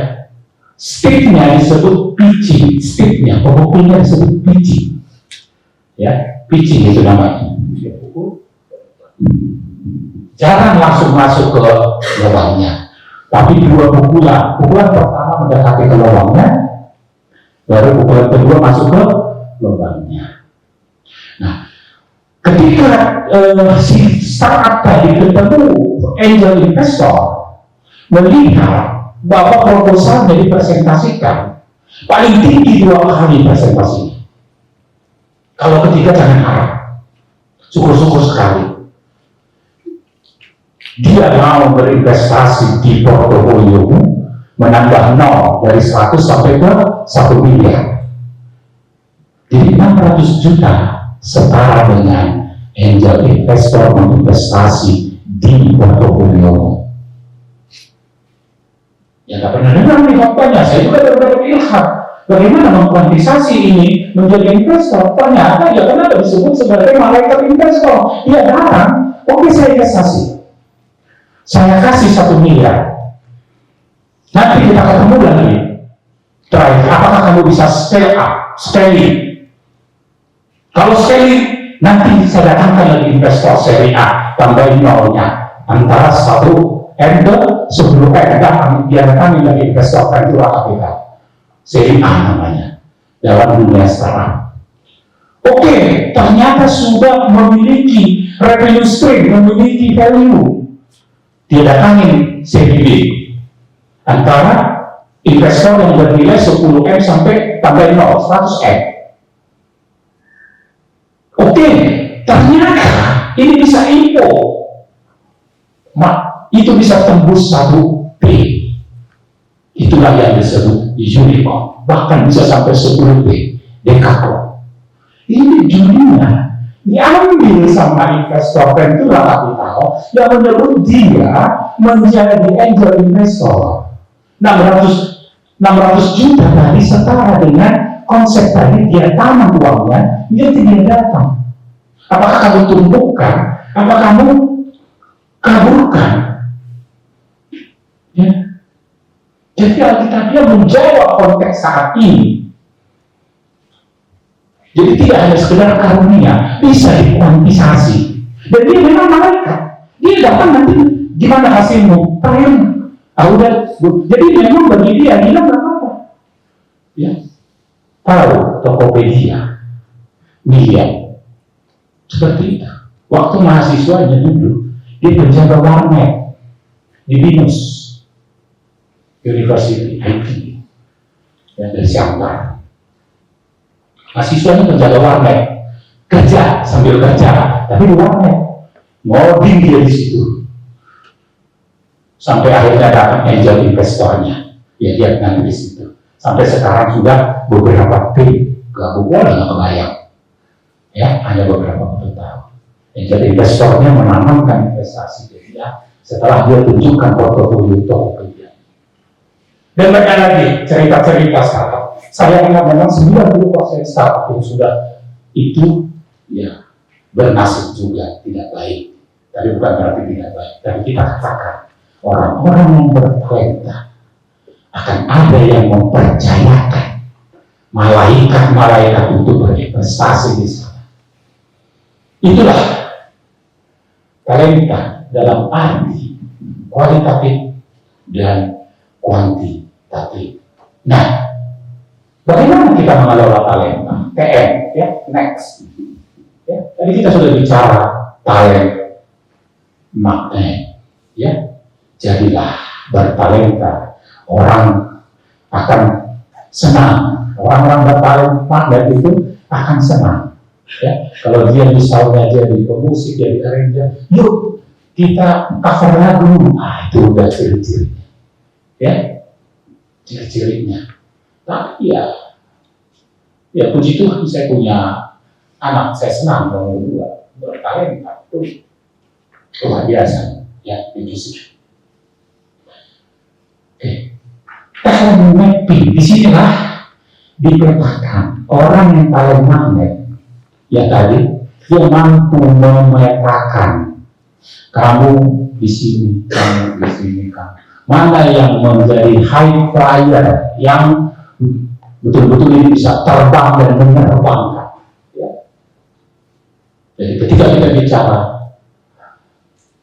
Sticknya disebut pitching, sticknya, pemukulnya disebut pitching. Ya, pitching itu namanya. Jarang langsung masuk ke lubangnya, tapi dua pukulan pertama mendekati ke lubangnya, baru pukulan kedua masuk ke lubangnya. Nah, ketika si startup tadi ketemu angel investor, melihat bahwa proposalnya dipresentasikan paling tinggi 2 kali presentasinya. Kalau ketiga jangan harap, syukur-syukur sekali. Dia mau berinvestasi di portofolio, menambah 0 dari 100 sampai ke 1 miliar. Jadi 600 juta setara dengan angel investor berinvestasi di portofolio. Ya nggak pernah dengar nih faktanya, saya juga baru ilham. bagaimana mengkuantisasi ini menjadi investor? Ternyata ya kenapa disebut sebagai malaikat investor? Ya datang, oke saya investasi. Saya kasih 1 miliar. Nanti kita ketemu lagi. Terakhir, apakah kamu bisa scale up? Scaling. Kalau scaling, nanti saya datangkan lagi investor seri A, tambahin nolnya. Antara 1 and 10 datang, dia datangin lagi investor ventura capital. Seri A namanya, dalam dunia startup. Oke, ternyata sudah memiliki revenue stream, memiliki value. Dia datangin seri B. Antara investor yang bernilai 10M sampai tambahin 0, 100M. Oke, ternyata ini bisa info. Itu bisa tembus 1B. Itulah yang disebut unicorn. Bahkan bisa sampai 10B. Dekakon. Ini dunia diambil sama investor ventura capital yang menyebut dia menjadi angel investor. 600 juta tadi setara dengan konsep tadi dia tanam uangnya, dia tidak datang. Apakah kamu tumbuhkan? Apa kamu kaburkan? Ya. Jadi Alkitabnya menjawab konteks saat ini. Jadi tidak hanya sekedar karunia, bisa dikuantisasi. Dan dia memang malaikat. Dia datang nanti gimana hasilmu? Keren. Udah. Jadi memang bagi dia nggak apa-apa. Ya. Tahu Tokopedia, miliar. Seperti itu. Waktu mahasiswanya dulu, dia penjaga warnet di Binus University IT, yang dari Siantar. Mahasiswanya penjaga warnet, kerja sambil kerja, tapi di warnet, ngoding dia di situ. Sampai akhirnya datang angel investornya, ya dia nanti di situ. Sampai sekarang sudah beberapa tim, gak boleh nggak kebayang, ya hanya beberapa puluh tahun. Angel investornya menanamkan investasi dia setelah dia tunjukkan portofolio Tokopedia. Dan banyak lagi cerita-cerita startup. Saya ingat memang 90% startup yang sudah itu ya bernasib juga tidak baik. Tapi bukan berarti tidak baik. Tapi kita katakan orang-orang yang bertalenta akan ada yang mempercayakan malaikat-malaikat untuk berinvestasi di sana. Itulah talenta dalam arti kualitatif dan kuantitatif. Nah, bagaimana kita mengelola talenta? TM, ya, next. Ya, tadi kita sudah bicara talent magnet, ya. Jadilah bertalenta. Orang akan senang. Orang-orang bertalenta magnet itu akan senang. Ya, kalau dia misalnya jadi pemusik, jadi arranger, yuk kita cover lagu. Itu udah ciri-cirinya. Ya, ciri-cirinya. Tapi ya puji Tuhan saya punya anak, saya senang kalau dua bertalenta itu luar biasa, ya musik. Oke, kalau mapping di sinilah dipetakan orang yang paling magnet, ya tadi dia mampu memetakan kamu di sini, kamu di sini, kamu. Mana yang menjadi high flyer, yang betul-betul ini bisa terbang dan menerbangkan. Ya. Jadi ketika kita bicara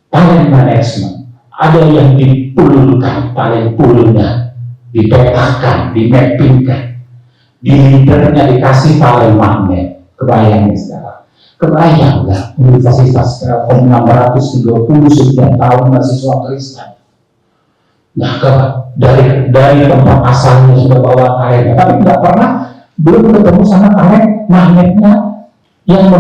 talent management, ada yang dipulkan, talent poolnya, dipetakan, dimappingkan, di leadernya dikasih talent magnet. Kebayang sekarang. Kebayang nggak Universitas Telkom 639 tahun mahasiswa Kristen. Nah, dari tempat asalnya sudah bawa talent, tapi tidak pernah belum ketemu sama talent magnetnya yang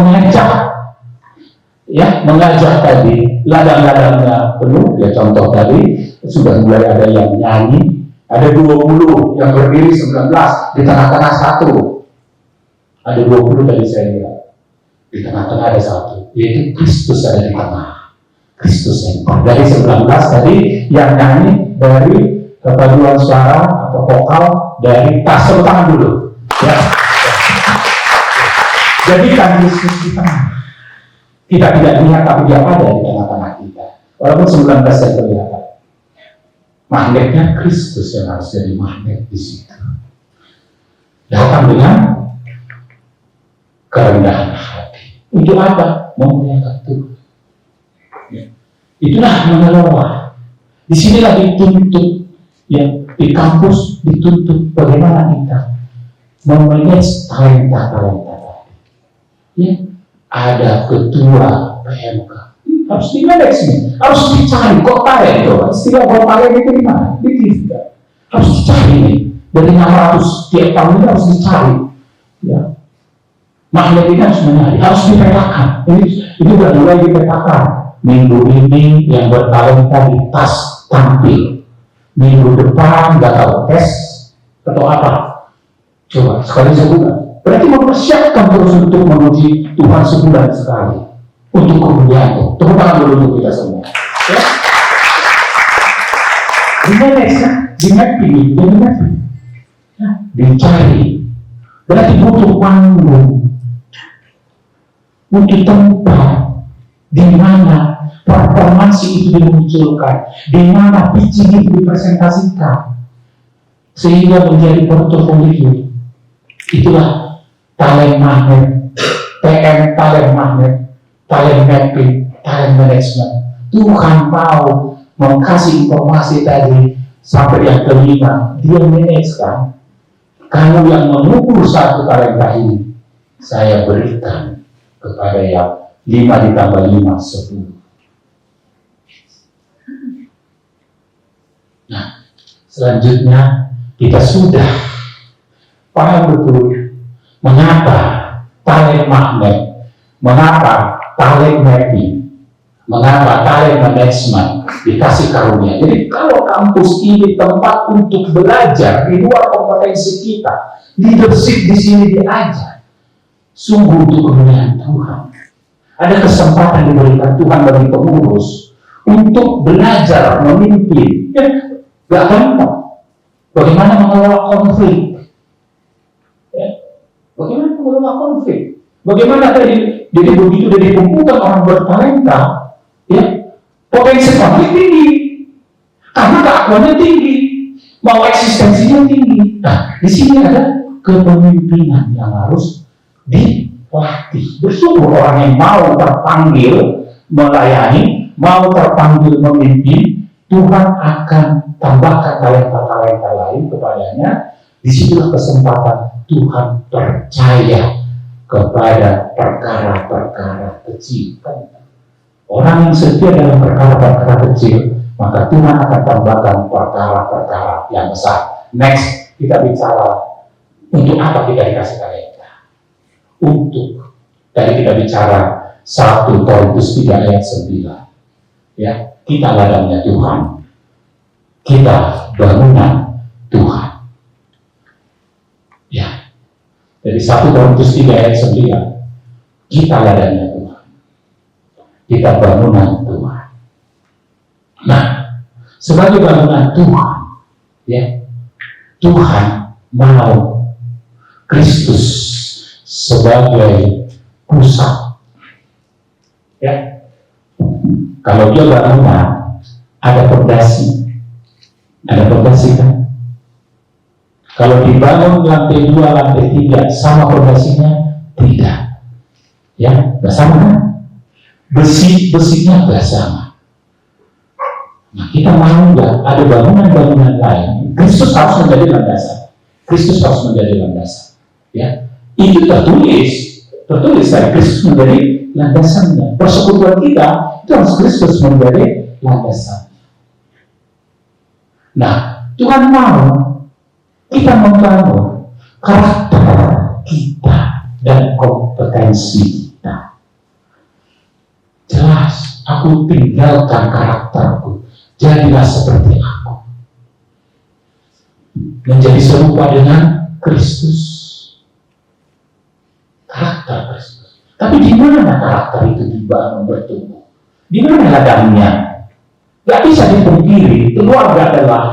mengajak tadi ladang-ladangnya penuh. Ya contoh tadi sudah mulai ada yang nyanyi, ada 20 yang berdiri 19 di tengah-tengah satu, ada 20 tadi saya lihat di tengah-tengah ada satu, yaitu Kristus ada di tengah. Kristus yang dari 19 tadi yang nyanyi dari kepaduan suara atau vokal dari tas. Tepuk tangan dulu. Ya. Jadikan Kristus di tengah. Kita tidak lihat, tapi dia ada di tengah-tengah kita. Walaupun 19 saya kelihatan. Magnetnya Kristus yang harus jadi magnet di situ. Datang dengan kerendahan hati. Untuk apa? Memuliakan Tuhan. Ya. Itulah mengelola. Di sinilah dituntut, yang di kampus dituntut bagaimana kita memanage talenta-talenta tadi. Ya, ada ketua PMK, harus di-manage nih, harus dicari kok talent itu. Istilah kok talent itu di mana? Di TV. Harus dicari nih. Dari 600 tiap tahun ini harus dicari. Ya. Magnet ini harus mencari, harus dipetakan. Ini sudah mulai dipetakan. Minggu ini yang bertalenta di tas tampil. Minggu depan nggak tahu tes atau apa. Coba sekali sebulan. Berarti mempersiapkan terus untuk memuji Tuhan sebulan sekali. Untuk kemudian itu. Tepuk tangan dulu untuk kita semua. Ya. Di-manage kan? Di-mapping. Ya. Dicari. Berarti butuh panggung. Butuh tempat. Di mana performansi itu dimunculkan, di mana pitching itu dipresentasikan, sehingga menjadi portofolio. Itulah talent magnet, TM talent magnet, talent mapping, talent management. Tuhan mau mengkasih informasi tadi sampai yang kelima, dia manage kan. Kalau yang mengukur satu talenta ini, saya berikan kepada yang 5 ditambah 5, 10. Nah, selanjutnya kita sudah paham betul mengapa talent magnet, mengapa talent mapping, mengapa talent management dikasih karunia. Jadi kalau kampus ini tempat untuk belajar di luar kompetensi kita, leadership di sini diajar, sungguh untuk kemuliaan Tuhan. Ada kesempatan diberikan Tuhan bagi pengurus untuk belajar memimpin. Ya, gak gampang. Bagaimana mengelola konflik? Ya, bagaimana mengelola konflik? Bagaimana tadi? Jadi begitu sudah dikumpulkan orang bertalenta, ya, potensi konflik tinggi, karena keakuannya tinggi, mau eksistensinya tinggi. Nah, di sini ada kepemimpinan yang harus dilatih. Bersungguh orang yang mau terpanggil melayani, mau terpanggil memimpin, Tuhan akan tambahkan talenta-talenta lain kepadanya. Disitulah kesempatan Tuhan percaya kepada perkara-perkara kecil. Orang yang setia dalam perkara-perkara kecil, maka Tuhan akan tambahkan perkara-perkara yang besar. Next, kita bicara untuk apa kita dikasih talenta. Untuk, tadi kita bicara 1 Korintus 3 ayat 9. Ya, kita ladangnya Tuhan, kita bangunan Tuhan. Ya, jadi 1 Korintus 3 ayat 9, kita ladangnya Tuhan, kita bangunan Tuhan. Nah, sebagai bangunan Tuhan, ya, Tuhan mau Kristus sebagai pusat. Ya, kalau dia bangunan, ada fondasi kan? Kalau dibangun lantai 2, lantai 3, sama fondasinya? Tidak. Ya, nggak sama kan? Besinya nggak sama. Nah, kita mau nggak ada bangunan-bangunan lain? Kristus harus menjadi landasan. Kristus harus menjadi landasan. Ya, itu tertulis dari Kristus menjadi landasannya. Persekutuan kita itu harus Kristus menjadi landasan. Nah, Tuhan mau kita membangun karakter kita dan kompetensi kita. Jelas, aku tinggalkan karakterku, jadilah seperti aku. Menjadi serupa dengan Kristus. Karakter Kristus. Tapi di mana karakter itu dibangun bertumbuh? Di mana ladangnya? Gak bisa dipungkiri, keluarga adalah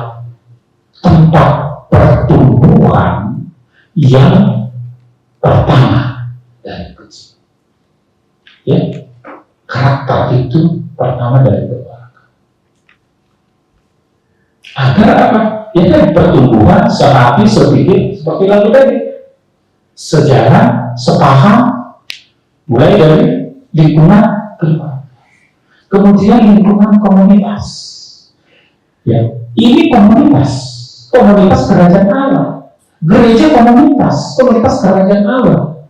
tempat pertumbuhan pertumbuhan yang pertama dari kecil. Ya, karakter itu pertama dari keluarga. Agar apa? Ya kan pertumbuhan sehati, sepikir, seperti lagu tadi, sejalan, sepaham, mulai dari lingkungan keluarga. Kemudian lingkungan komunitas. Ya, ini komunitas kerajaan Allah. Gereja komunitas kerajaan Allah.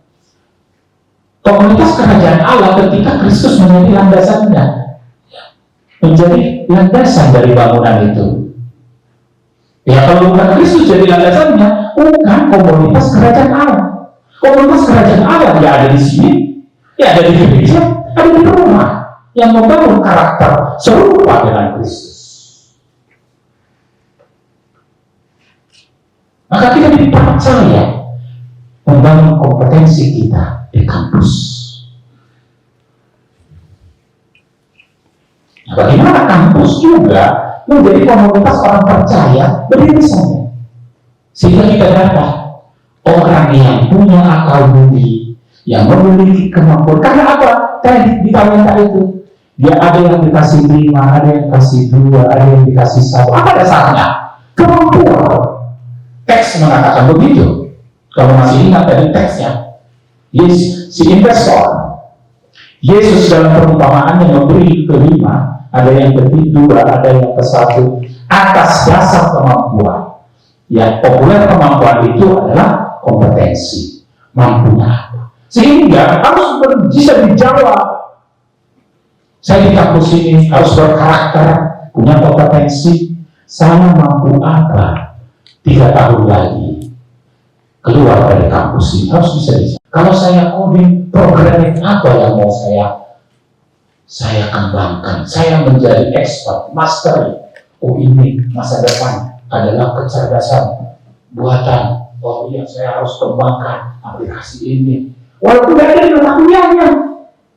Komunitas kerajaan Allah ketika Kristus menjadi landasannya, menjadi landasan dari bangunan itu. Ya, kalau bukan Kristus jadi landasannya, bukan komunitas kerajaan Allah. Komunitas kerajaan Allah ya ada di sini, ya ada di gereja, ada di rumah yang membangun karakter serupa dengan Kristus. Maka kita dipercaya membangun kompetensi kita di kampus. Nah, bagaimana kampus juga menjadi komunitas orang percaya berdiri sana, sehingga kita dapat orang yang punya akal budi, yang memiliki kemampuan. Karena apa? Tadi di talenta itu, dia ada yang dikasih 5, ada yang dikasih 2, ada yang dikasih 1. Apa dasarnya? Kemampuan. Teks mengatakan begitu. Kalau masih ingat tadi teksnya, Yesus, si investor, Yesus dalam perumpamaannya memberi ke-5, ada yang ke-2, ada yang ke-1, atas dasar kemampuan. Ya, populer kemampuan itu adalah kompetensi, mampunya apa. Sehingga harus bisa dijawab. Saya di kampus ini harus berkarakter, punya kompetensi, saya mampu apa 3 tahun lagi keluar dari kampus ini, harus bisa dijawab. Kalau saya coding, programming apa yang mau saya kembangkan, saya menjadi expert, master. Oh, ini masa depan adalah kecerdasan buatan. Oh iya, saya harus kembangkan aplikasi ini. Walaupun tidak ada mata kuliahnya,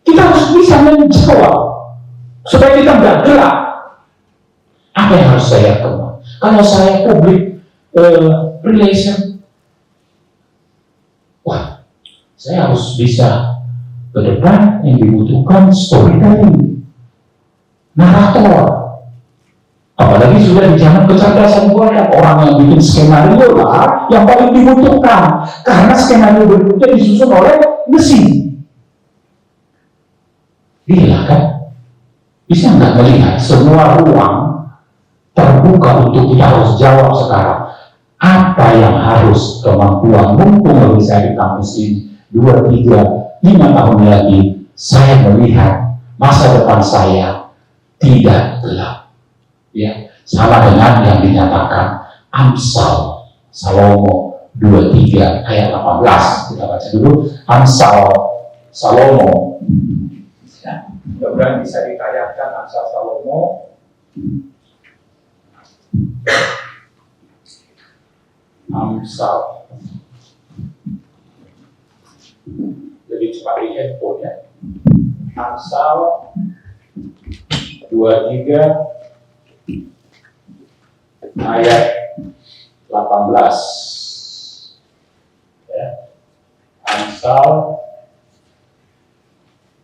kita harus bisa menjawab supaya kita nggak gelap. Apa yang harus saya kembangkan? Kalau saya public relation, wah, saya harus bisa ke depan yang dibutuhkan storytelling, narator. Apalagi sudah di zaman kecerdasan buatan, orang yang bikin skenario lah yang paling dibutuhkan, karena skenario berikutnya disusun oleh mesin. Gila kan? Bisa nggak melihat semua ruang terbuka untuk kita harus jawab sekarang? Apa yang harus kemampuan mumpung bagi saya di kampus ini 2, 3, 5 tahun lagi, saya melihat masa depan saya tidak gelap. Ya, sama dengan yang dinyatakan Amsal Salomo 23 ayat 18. Kita baca dulu Amsal Salomo. Ya, mudah-mudahan bisa ditayangkan Amsal Salomo. Amsal. Jadi cepat di handphone ya. Amsal 23 ayat 18. Ya. Amsal,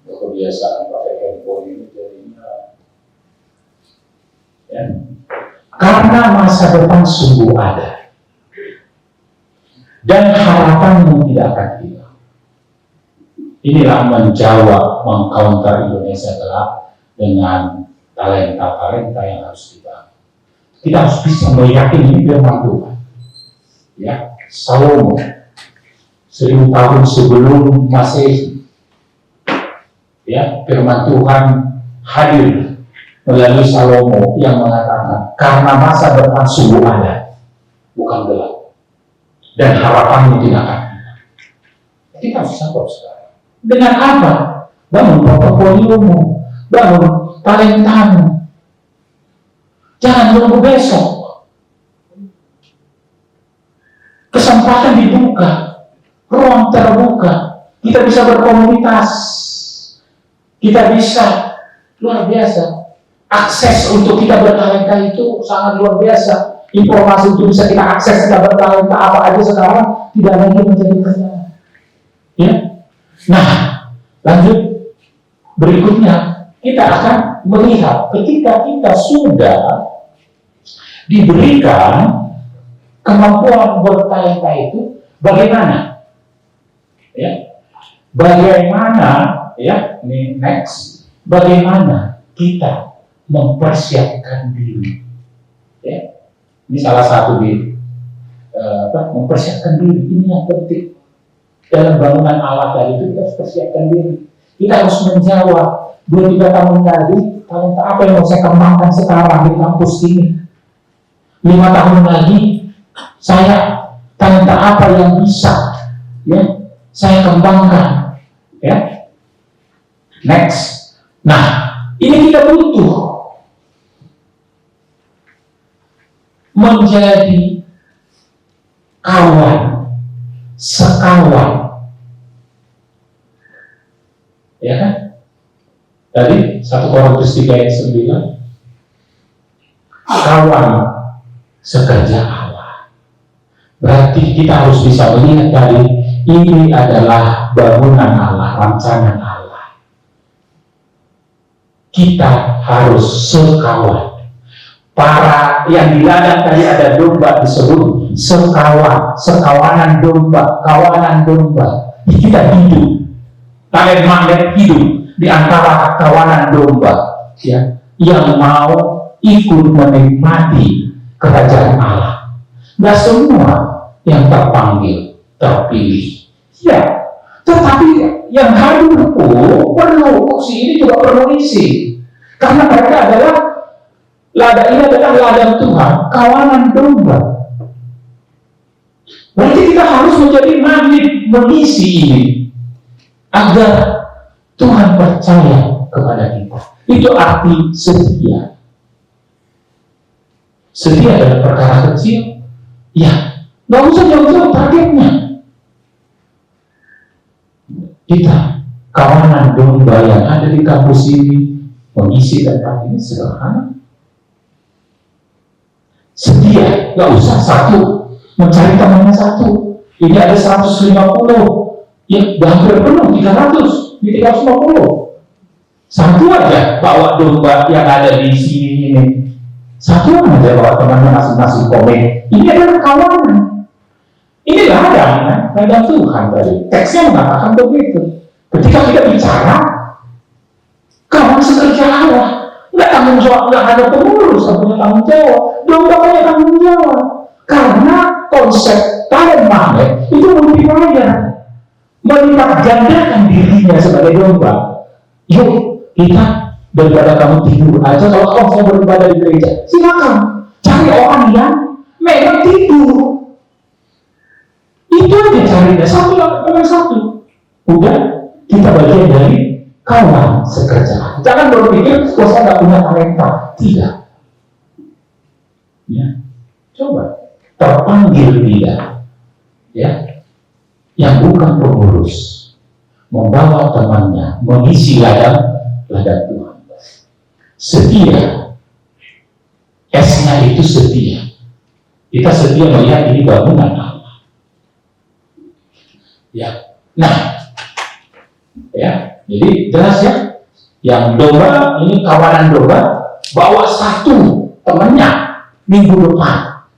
kebiasaan pakai handphone ini jadinya. Ya. Karena masa depan sungguh ada, dan harapanmu tidak akan hilang. Inilah menjawab, mengcounter Indonesia gelap dengan talenta-talenta yang harus dibangun. Kita harus bisa meyakini ini firman Tuhan. Ya, Salomo 1000 tahun sebelum Masehi. Ya, firman Tuhan hadir melalui Salomo yang mengatakan, karena masa depan sungguh ada, bukan gelap, dan harapanmu tidak akan hilang. Kita harus sabar sekarang. Dengan apa? Bangun portofoliomu, bangun talentamu. Jangan menunggu besok. Kesempatan dibuka, ruang terbuka. Kita bisa berkomunitas, kita bisa luar biasa. Akses untuk kita bertalenta itu sangat luar biasa. informasi itu bisa kita akses, kita bertalenta apa aja sekarang tidak lagi menjadi kendala. Ya, nah lanjut berikutnya kita akan melihat ketika kita sudah diberikan kemampuan bertalenta itu, bagaimana? Ya, bagaimana? Ya, ini next. Bagaimana kita mempersiapkan diri? Ya, ini salah satu mempersiapkan diri. Ini yang penting dalam bangunan Allah tadi itu, kita harus persiapkan diri. Kita harus menjawab 2-3 tahun lagi, talenta apa yang mau saya kembangkan sekarang di kampus ini? 5 tahun lagi, saya talenta apa yang bisa ya saya kembangkan? Ya, next. Nah, ini kita butuh menjadi kawan, sekawan. Ya kan? Tadi 1 Korintus 3 ayat 9, kawan sekerja Allah. Berarti kita harus bisa melihat tadi, ini adalah bangunan Allah, rancangan Allah. Kita harus sekawan. Para yang di ladang tadi ada domba disebut sekawan, sekawanan domba, kawanan domba. Kita hidup, kalian magnet hidup di antara kawanan domba, ya, yang mau ikut menikmati kerajaan Allah. Gak semua yang terpanggil, terpilih, ya, tetapi yang hadir perlu kursi ini juga perlu isi, karena mereka adalah ladang ini adalah ladang Tuhan, kawanan domba. Berarti kita harus menjadi magnet mengisi ini agar Tuhan percaya kepada kita. Itu arti setia. Setia adalah perkara kecil, ya, nggak usah jauh-jauh targetnya. Kita kawanan domba yang ada di kampus ini, mengisi tempat ini sederhana. Setia, nggak usah satu, mencari temannya satu. Ini ada 150, ya, hampir penuh 300, di 350. Satu aja bawa domba yang ada di sini ini. Satu aja bawa temannya masing-masing komen. Ini adalah kawanan. Ini ladang Tuhan tadi. Teksnya mengatakan begitu. Ketika kita bicara, kawan sekerja Allah. Nggak tanggung jawab, nggak ada pengurus, nggak punya tanggung jawab. Domba punya tanggung jawab. Karena konsep talent magnet itu multiplier, melipat gandakan dirinya sebagai domba. Yuk, kita daripada kamu tidur aja, kalau kamu mau beribadah di gereja, silakan cari orang yang memang tidur. Itu aja carinya, satu. Udah, kita bagian dari kawan sekerja. Jangan berpikir, saya nggak punya talenta. Tidak. Ya, coba terpanggil dia, ya, yang bukan pengurus, membawa temannya, mengisi ladang Tuhan. Setia, S-nya itu setia. Kita setia melihat ini bangunan Allah. Ya, nah, ya, jadi jelas ya, yang domba ini kawanan domba bawa satu temannya minggu depan,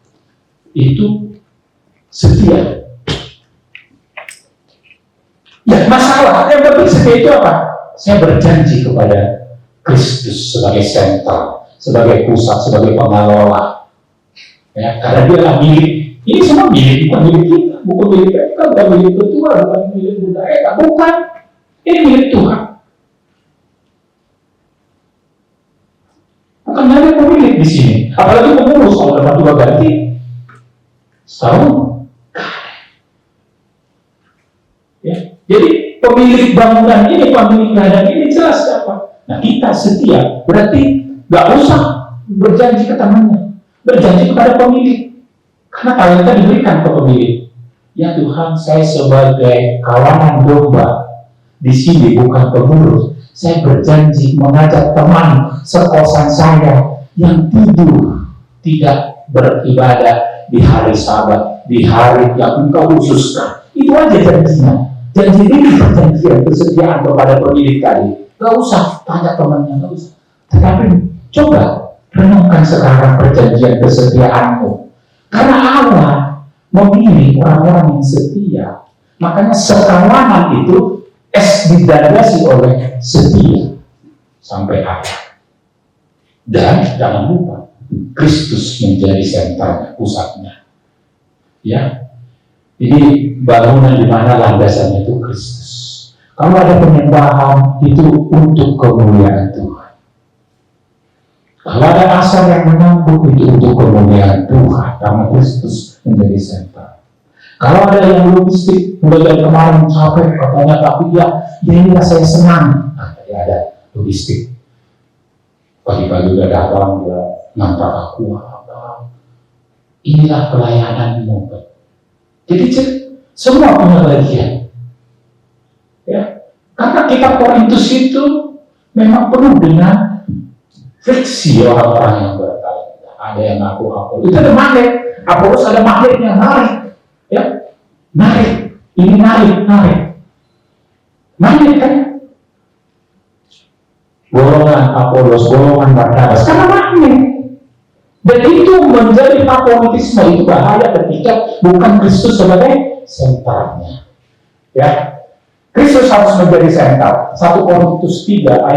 itu setia. Ya, masalah yang penting setia itu apa? Saya berjanji kepada Kristus sebagai sentral, sebagai pusat, sebagai pengelola. Ya, karena dia lah milik. Ini semua milik, bukan milik kita, bukan milik mereka, bukan milik ketua, bukan milik budaya, bukan. Ini milik Tuhan. Bukan ada pemilik di sini. Apalagi pengurus, kalau dapat juga ganti. Setahun. Ya, jadi pemilik bangunan ini, pemilik ladang ini jelas siapa. Nah, kita setia, berarti gak usah berjanji ke temannya, berjanji kepada pemilik, karena talenta diberikan ke pemilik. Ya Tuhan, saya sebagai kawanan domba di sini bukan pengurus, saya berjanji mengajak teman sekosan saya yang tidur, tidak beribadah di hari Sabat, di hari yang engkau khususkan. Itu aja janjinya. Janji ini perjanjian kesetiaan kepada pemilik tadi. Gak usah tanya temannya, gak usah. Tetapi coba renungkan sekarang perjanjian kesetiaanmu. Karena Allah memilih orang-orang yang setia. Makanya sekawanan itu didandasi oleh setia sampai akhir. Dan jangan lupa, Kristus menjadi senternya, pusatnya. Ya, ini bangunan di mana landasannya itu Kristus. Kalau ada penyembahan itu untuk kemuliaan Tuhan. Kalau ada asal yang menyambut itu untuk kemuliaan Tuhan, karena Kristus menjadi senter. Kalau ada yang logistik, mulai dari kemarin capek katanya, tapi ya inilah saya senang. Nah, ya ada logistik. Pagi-pagi udah datang, dia ngantar aku, inilah pelayananmu. Jadi semua punya bagian. Ya, karena kitab Korintus itu memang penuh dengan friksi orang-orang yang bertanya. Ada yang ngaku-ngaku. Itu ada magnet. Apollos ada magnetnya, narik. Ya, narik. Ini narik. Magnet kan? Golongan Apollos, golongan Barnabas, karena magnet. Dan itu menjadi apolitisme, itu bahaya ketika bukan Kristus sebagai sentralnya. Ya, Kristus harus menjadi sentral. 1 Korintus 3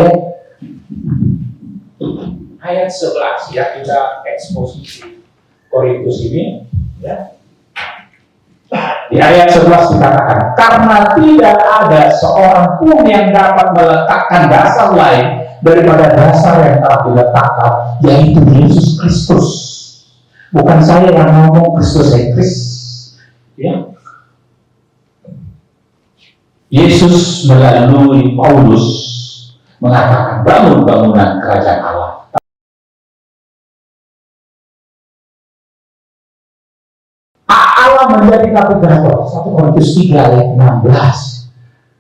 ayat 11 ya, kita eksposisi Korintus ini ya. Di ayat 11 dikatakan, karena tidak ada seorang pun yang dapat meletakkan dasar lain daripada dasar yang telah diletakkan, yaitu Yesus Kristus. Bukan saya yang ngomong, Kristus Kristus. Ya. Yesus melalui Paulus mengatakan, bangun bangunan kerajaan Allah. Allah menjadi navigator. 1 Korintus 3 ayat 16.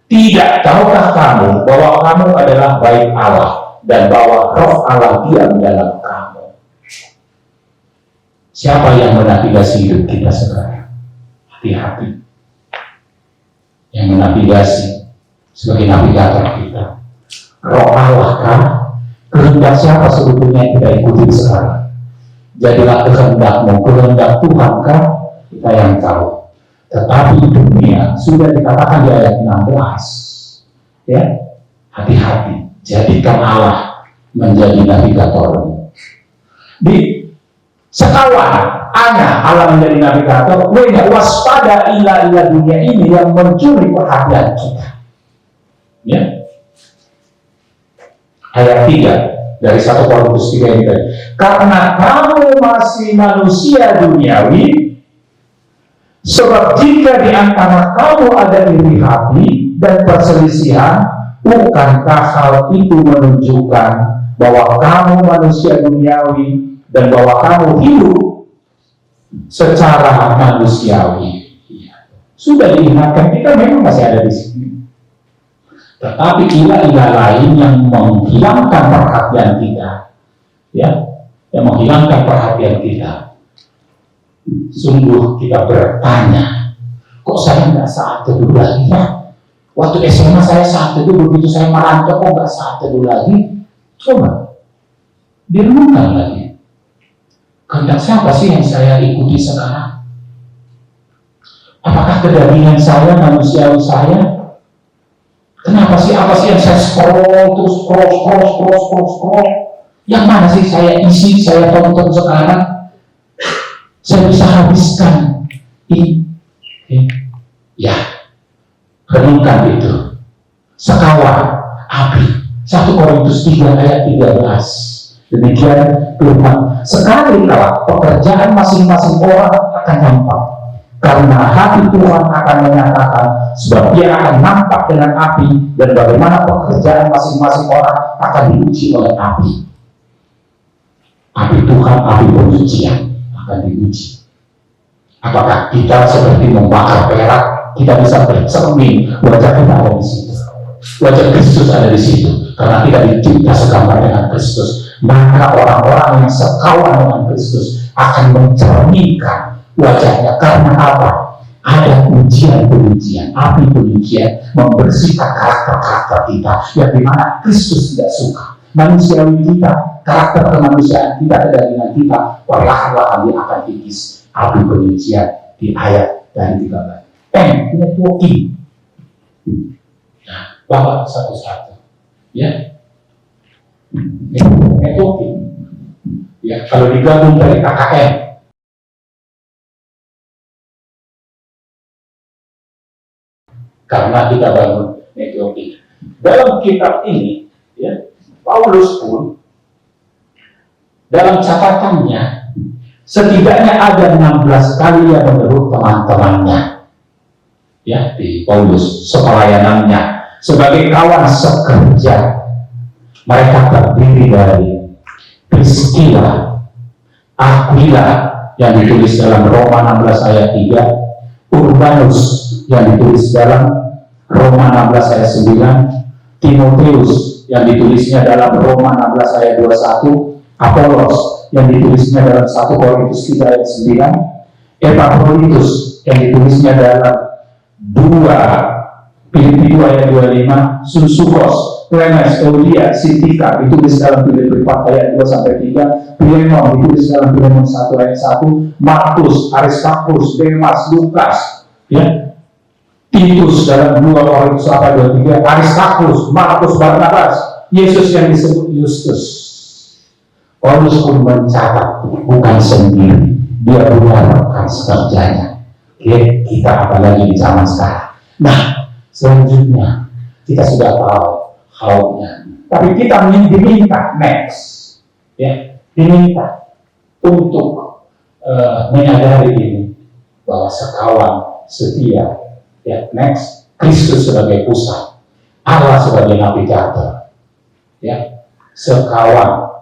Tidak tahukah kamu bahwa kamu adalah bait Allah dan bahwa Roh Allah diam dalam kamu? Siapa yang menavigasi hidup kita sekarang? Hati-hati. Yang menavigasi sebagai navigator kita, Roh Allah kan? Kehendak siapa sebetulnya yang kita ikuti sekarang? Jadilah kehendakmu, kehendak Tuhan kan? Kita yang tahu. Tetapi dunia sudah dikatakan di ayat 16. Ya, hati-hati. Jadikan Allah menjadi navigator. Di sekawan Allah menjadi navigator. Waspada ilah dunia ini yang mencuri perhatian kita. Ya. Ayat 3 dari 1 Korintus 3 ini tadi. Karena kamu masih manusia duniawi, sebab jika di antara kamu ada iri hati dan perselisihan, bukankah hal itu menunjukkan bahwa kamu manusia duniawi dan bahwa kamu hidup secara manusiawi? Sudah diingatkan, kita memang masih ada di sini. Tetapi ilah-ilah lain yang menghilangkan perhatian kita, ya, yang menghilangkan perhatian kita. Sungguh kita bertanya, kok saya nggak saat teduh lagi ya? Waktu SMA saya saat teduh, begitu saya merantau kok nggak saat teduh lagi? Coba direnungkan lagi. Kehendak siapa sih yang saya ikuti sekarang? Apakah kedagingan saya, manusiawi saya? Kenapa sih, apa sih yang saya scroll? Yang mana sih saya isi, saya tonton sekarang? Saya bisa habiskan ini. Ya, renungkan itu. Sekawan api. 1 Korintus 3 ayat 13. Demikian firman. Sekali kala pekerjaan masing-masing orang akan nampak, karena hati Tuhan akan menyatakan, sebab dia akan nampak dengan api, dan bagaimana pekerjaan masing-masing orang akan diuji oleh api. Api Tuhan, api pengujian akan diuji. Apakah kita seperti membakar perak, kita bisa bercermin wajah kita ada di situ, wajah Kristus ada di situ, karena kita dicipta segambar dengan Kristus. Maka orang-orang yang sekawan dengan Kristus akan mencerminkan wajahnya. Karena apa? Ada pujian-pujian, api pujian membersihkan karakter-karakter kita yang dimana Kristus tidak suka. Manusiawi kita, karakter kemanusiaan kita, kedagingan kita, perlahan-lahan dia akan kikis api pujian di ayat dan 13. Networking. Nah, bawa satu-satu. Ya, networking. Ya, kalau digabung dari KKN. Karena kita bangun networking. Dalam kitab ini, ya, Paulus pun dalam catatannya setidaknya ada 16 kali yang menurut teman-temannya, ya, di Paulus sepelayanannya sebagai kawan sekerja. Mereka terdiri dari Priscilla, Aquila yang ditulis dalam Roma 16 ayat 3, Urbanus yang ditulis dalam Roma 16 ayat 9, Timoteus yang ditulisnya dalam Roma 16 ayat 21, Apolos yang ditulisnya dalam 1 Korintus 3 ayat 9, Epaphroditus yang ditulisnya dalam 2 Filipi 2 ayat 25, Susukos, Clemens, Eudia, Sintika ditulis dalam Filipi 4 ayat 2 sampai 3, Filemon ditulis dalam Filemon 1 ayat 1, Markus, Aristarchus, Demas, Lukas, ya, Titus dalam 2 Korintus 1 ayat 23, Aristarchus, Markus, Barnabas, Yesus yang disebut Justus. Paulus pun mencatat bukan sendiri, dia punya rekan sekerjanya. Oke, kita apalagi di zaman sekarang. Nah, selanjutnya kita sudah tahu how-nya, tapi kita diminta next, ya, diminta untuk menyadari ini bahwa sekawan setia, ya, next, Kristus sebagai pusat, Allah sebagai navigator, ya, sekawan,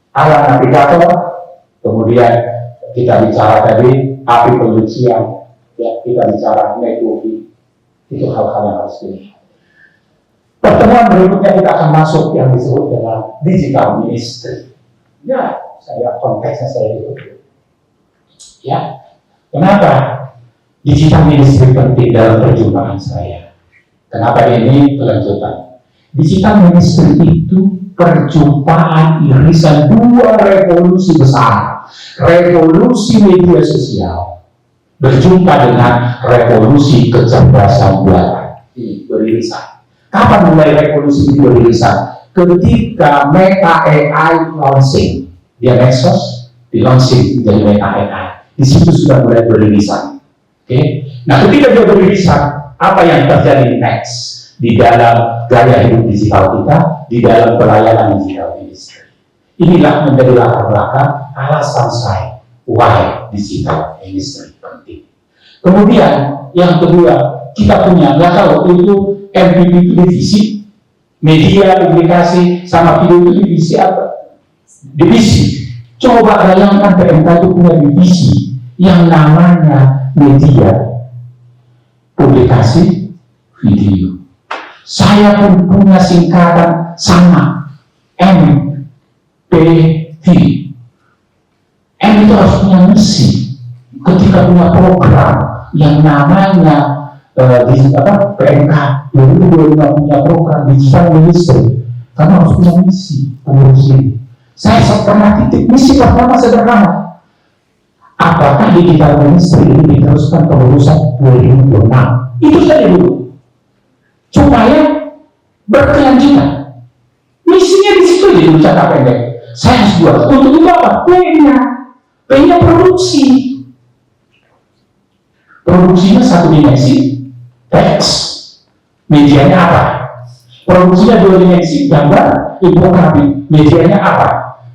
Allah navigator. Kemudian kita bicara tadi api penyucian, ya, kita bicara networking, itu hal-hal yang harus dilihat. Pertemuan berikutnya kita akan masuk yang disebut dengan digital ministry. Ya, konteksnya saya itu. Ya, kenapa digital ministry penting dalam perjumpaan saya? Kenapa ini kelanjutan? Digital ministry itu perjumpaan irisan dua revolusi besar. Revolusi media sosial berjumpa dengan revolusi kecerdasan buatan. Ini beririsan. Kapan mulai revolusi ini beririsan? Ketika Meta AI launching. Dia Nexus, di launching menjadi Meta AI. Di situ sudah mulai beririsan. Oke. Nah, ketika dia beririsan, apa yang terjadi next di dalam gaya hidup digital kita, di dalam pelayanan digital ministry? Inilah menjadi latar belakang alasan saya why digital ministry penting. Kemudian yang kedua, kita punya, nggak tahu itu MPP televisi, media publikasi sama video televisi apa? Divisi. Coba bayangkan PMK itu punya divisi yang namanya media publikasi video. Saya pun punya singkatan sama, MPV. M itu harus punya misi. Ketika punya program yang namanya PMK 2025 punya program digital ministry, karena harus punya misi pengurus ini. Saya pernah titik misi pertama sederhana. Apakah digital ministry ini diteruskan pengurusan 2026? Itu saja dulu. Supaya berkelanjutan. Misinya di situ di jangka pendek. Saya harus buat. Untuk itu apa? P-nya produksi. Produksinya satu dimensi, teks. Medianya apa? Produksinya dua dimensi, gambar, infografi. Medianya apa?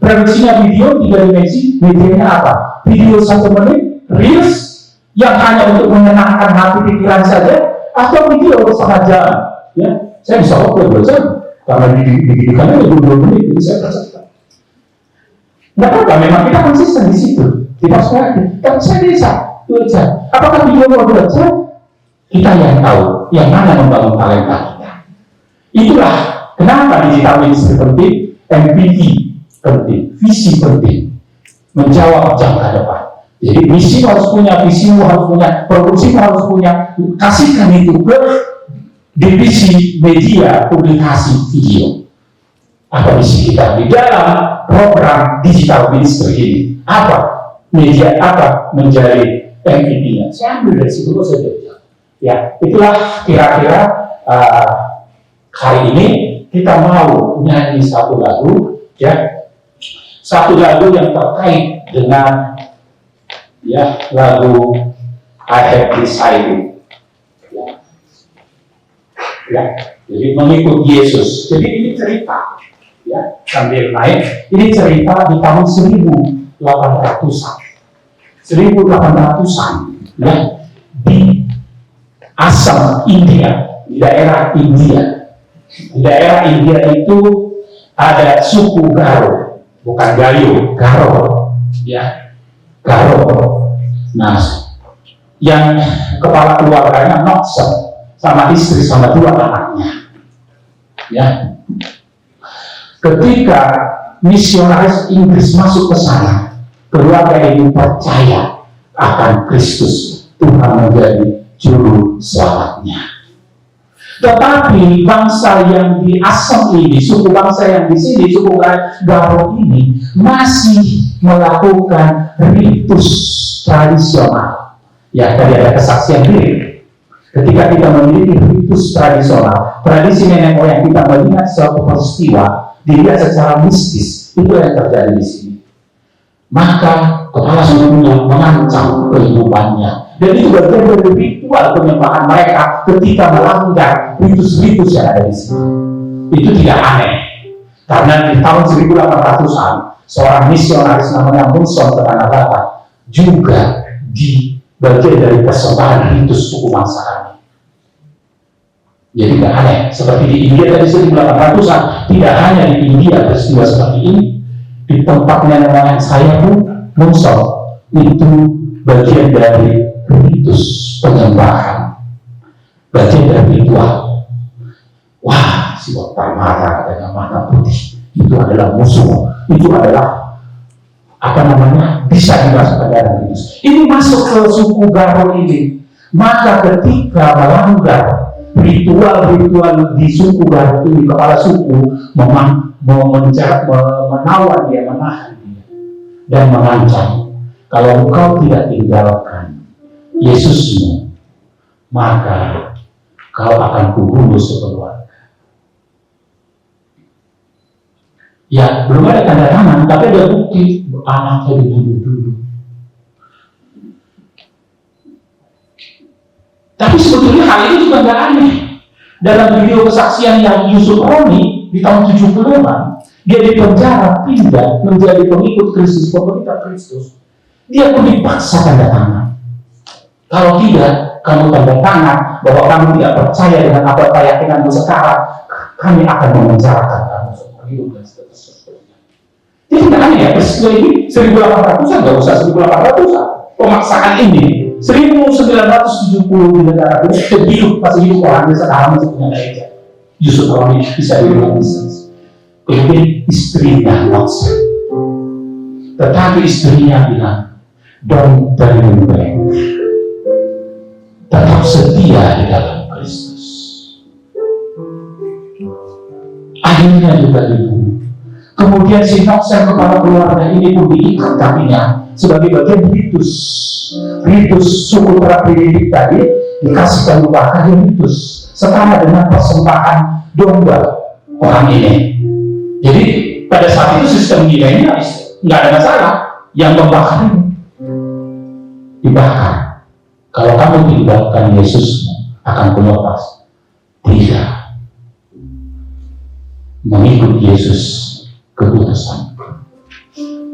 Produksinya video tiga dimensi, medianya apa? Video 1 menit, reels yang hanya untuk menyenangkan hati pikiran saja, atau video 1,5 jam. Ya, saya bisa waktu 2 jam karena dididikannya 22 menit, jadi saya percaya. Nggak apa-apa, memang kita konsisten di situ. Kita sekarang, tapi saya bisa 2 jam. Apakah video mau 2 jam? Kita yang tahu, yang mana membangun talenta kita. Itulah kenapa digital ministry penting, MPV penting, visi penting. menjawab jangka depan. Jadi misimu harus punya, visimu harus punya, produksimu harus punya. Kasihkan itu ke divisi media publikasi video. Apa misi kita di dalam program digital ministry ini? Apa media, apa menjadi MVP-nya? Saya ambil dari situ saja. Ya, itulah kira-kira hari ini kita mau nyanyi satu lagu, ya, satu lagu yang terkait dengan ya lagu I Have Decided. Ya, jadi mengikut Yesus. Jadi ini cerita, ya, sambil naik. Ini cerita di tahun 1800-an, 1800-an, ya, di Assam, India, di daerah India. Di daerah India itu ada suku Garo, bukan Gayo, Garo, ya, Garo. Nah, yang kepala keluarganya Noxon, sama istri sama 2 anaknya. Ya, ketika misionaris Inggris masuk ke sana, keluarga ini percaya akan Kristus, Tuhan menjadi juru selamatnya. Tetapi bangsa yang di Assam ini, suku bangsa yang di sini, suku Garo ini masih melakukan ritus tradisional. Ya, tadi ada kesaksian diri. Ketika kita memiliki ritus tradisional, tradisi nenek moyang kita melihat suatu peristiwa, dilihat secara mistis, itu yang terjadi di sini. Maka kepala sukunya mengancam kehidupannya. Dan itu bagian dari ritual penyembahan mereka ketika melanggar ritus-ritus yang ada di sini. Itu tidak aneh. Karena di tahun 1800-an, seorang misionaris namanya Munson ke Tanah Batak juga di bagian dari persembahan ritus suku bangsa kami. Jadi tidak aneh. Seperti di India tadi 1800-an, tidak hanya di India peristiwa seperti ini. Di tempat nenek moyang saya pun, Munson, itu bagian dari ritus penyembahan, bagian dari ritual. Wah, si dokter marah, katanya mata putih itu adalah musuh, itu adalah apa namanya, bisa dimasukkan dalam ritus. Ini masuk ke suku Garo ini. Maka ketika melanggar ritual-ritual di suku Garo ini, kepala suku menawan dia, menahan dia, dan mengancam, kalau engkau tidak tinggalkan Yesusmu, maka kau akan kubunuh sekeluarga. Ya, belum ada tanda tangan, tapi ada bukti anaknya dibunuh dulu. Tapi sebetulnya hal ini juga nggak aneh. Dalam video kesaksian yang Yusuf Roni di tahun 70-an, dia dipenjara pindah menjadi pengikut Kristus, pemerintah Kristus. Dia pun dipaksa tanda tangan. Kalau tidak, kamu tanda tangan bahwa kamu tidak percaya dengan apa keyakinanmu sekarang, kami akan memenjarakan kamu seumur hidup dan seterusnya. Jadi tidak aneh ya, peristiwa ini 1800-an, nggak usah 1800-an. Pemaksaan ini 1970 di negara ini hidup, masih hidup orang sekarang masih punya gereja. Yusuf Roni bisa dibilang bisnis. Kemudian istrinya maksa. Tetapi istrinya bilang, don't turn back. Tetap setia di dalam Kristus. Akhirnya juga dibunuh. Kemudian si Noxer, kepala keluarga ini pun diikat kakinya sebagai bagian ritus suku praprimitif tadi, dikasihkan upah ritus setara dengan persembahan domba orang ini. Jadi pada saat itu sistem nilainya nggak ada masalah. Yang membakar dibakar. Kalau kamu tinggalkan Yesusmu, akan kulepas. Tidak. Mengikut Yesus keputusan.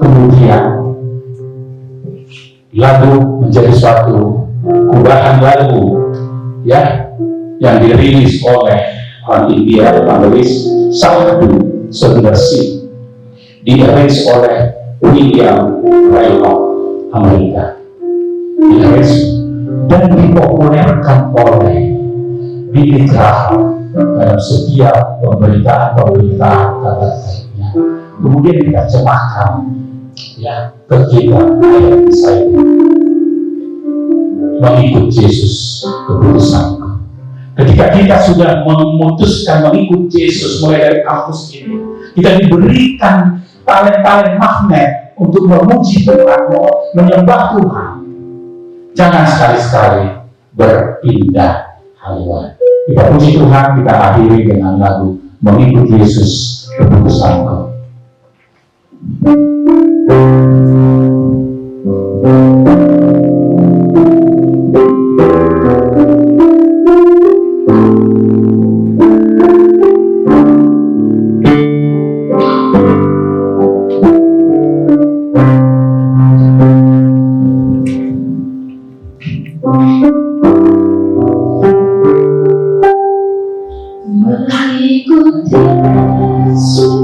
Kemudian lagu menjadi suatu kubahan lagu, ya, yang dirilis oleh orang India, penulis Sahdu Sundarsi, diarrange oleh William Raymond, Amerika, diarrange dan dipopulerkan oleh Billy Graham dalam setiap pemberitaan kabar lainnya. Kemudian diterjemahkan ya ketika ayat saya mengikut Yesus keputusanku. Ketika kita sudah memutuskan mengikut Yesus mulai dari kampus ini, kita diberikan talent-talent magnet untuk memuji Tuhan, menyembah Tuhan. Jangan sekali-sekali berpindah haluan. Kita puji Tuhan, kita akhiri dengan lagu mengikut Yesus keputusanku. Mengikut Yesus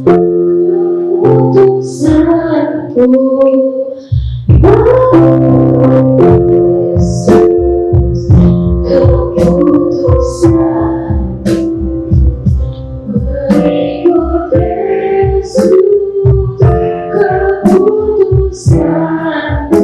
keputusanku. Yesus keputusanku. Mengikut Yesus keputusanku.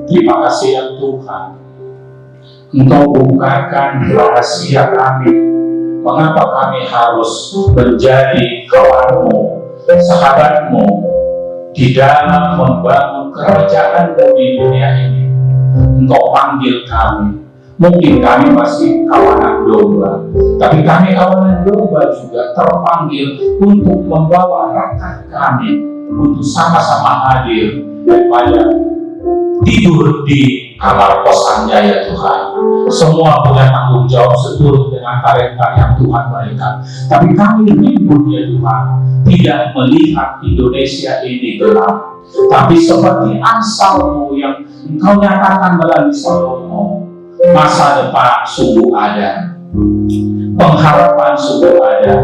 Terima kasih ya Tuhan, Engkau bukakan rahasia kami, mengapa kami harus menjadi kawan-Mu, sahabat-Mu, di dalam membangun kerajaan-Mu di dunia ini. Engkau panggil kami, mungkin kami masih kawanan domba, tapi kami kawanan domba juga terpanggil untuk membawa rakyat kami, untuk sama-sama hadir daripada tidur di kamar kosannya ya Tuhan. Semua punya tanggung jawab seturut dengan talenta yang Tuhan berikan. Tapi kami rindu ya Tuhan, tidak melihat Indonesia ini gelap, tapi seperti Amsal-Mu yang Engkau nyatakan melalui Salomo, masa depan sungguh ada, pengharapan sungguh ada.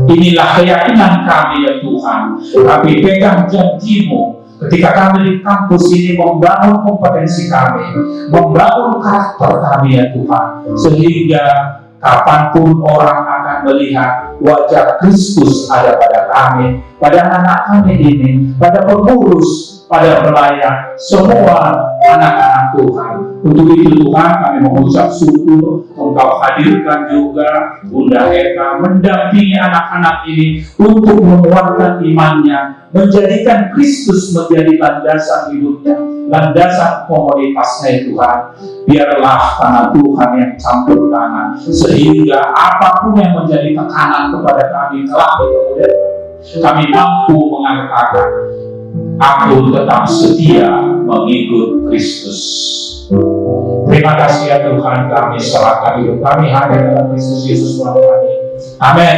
Inilah keyakinan kami ya Tuhan. Kami pegang janji-Mu ketika kami di kampus ini membangun kompetensi kami, membangun karakter kami ya Tuhan, sehingga kapanpun orang akan melihat wajah Kristus ada pada kami, pada anak kami ini, pada pengurus, pada pelayan, semua anak-anak Tuhan. Untuk itu Tuhan, kami mengucap syukur Engkau hadirkan juga Bunda Eka mendampingi anak-anak ini untuk menguatkan imannya, menjadikan Kristus menjadi landasan hidupnya, landasan komunitasnya Tuhan. Biarlah tangan Tuhan yang campur tangan, sehingga apapun yang menjadi tekanan kepada kami kelak di kemudian kami mampu mengatakan, aku tetap setia mengikut Kristus. Terima kasih ya Tuhan, kami serahkan hidup kami hanya dalam Kristus Yesus Tuhan kami. Amin.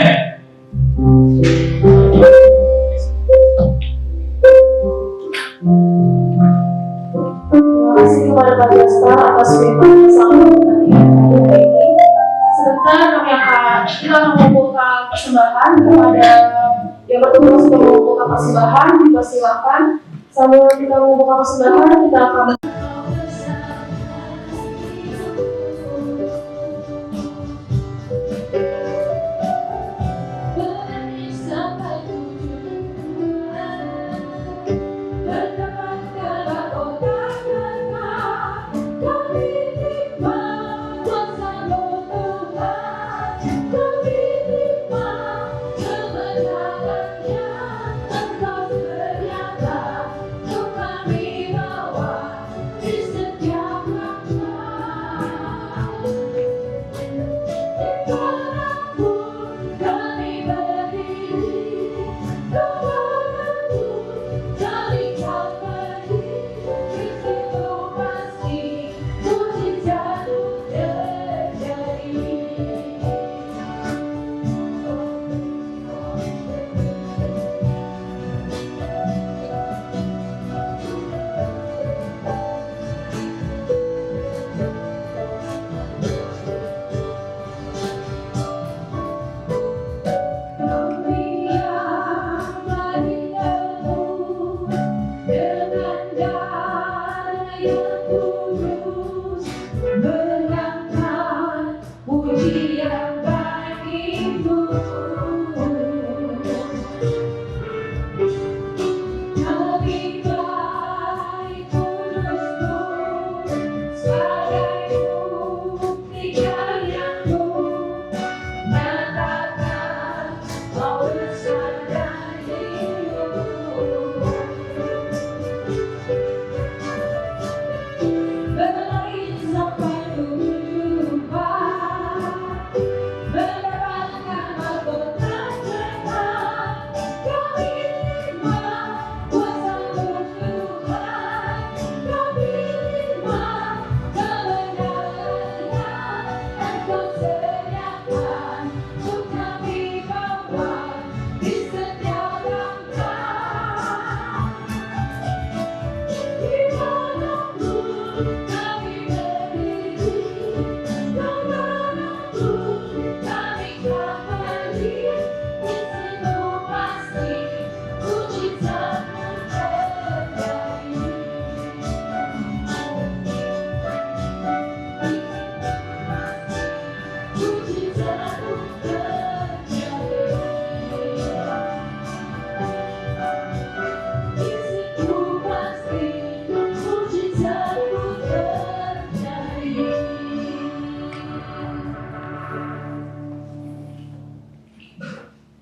Terima kasih kepada Pak Jasta atas firman yang sangat berkati ini. Sebentar kita akan membuka persembahan kepada yang bertugas untuk membuka persembahan. Dipersilakan. Sambil kita membuka persembahan, kita akan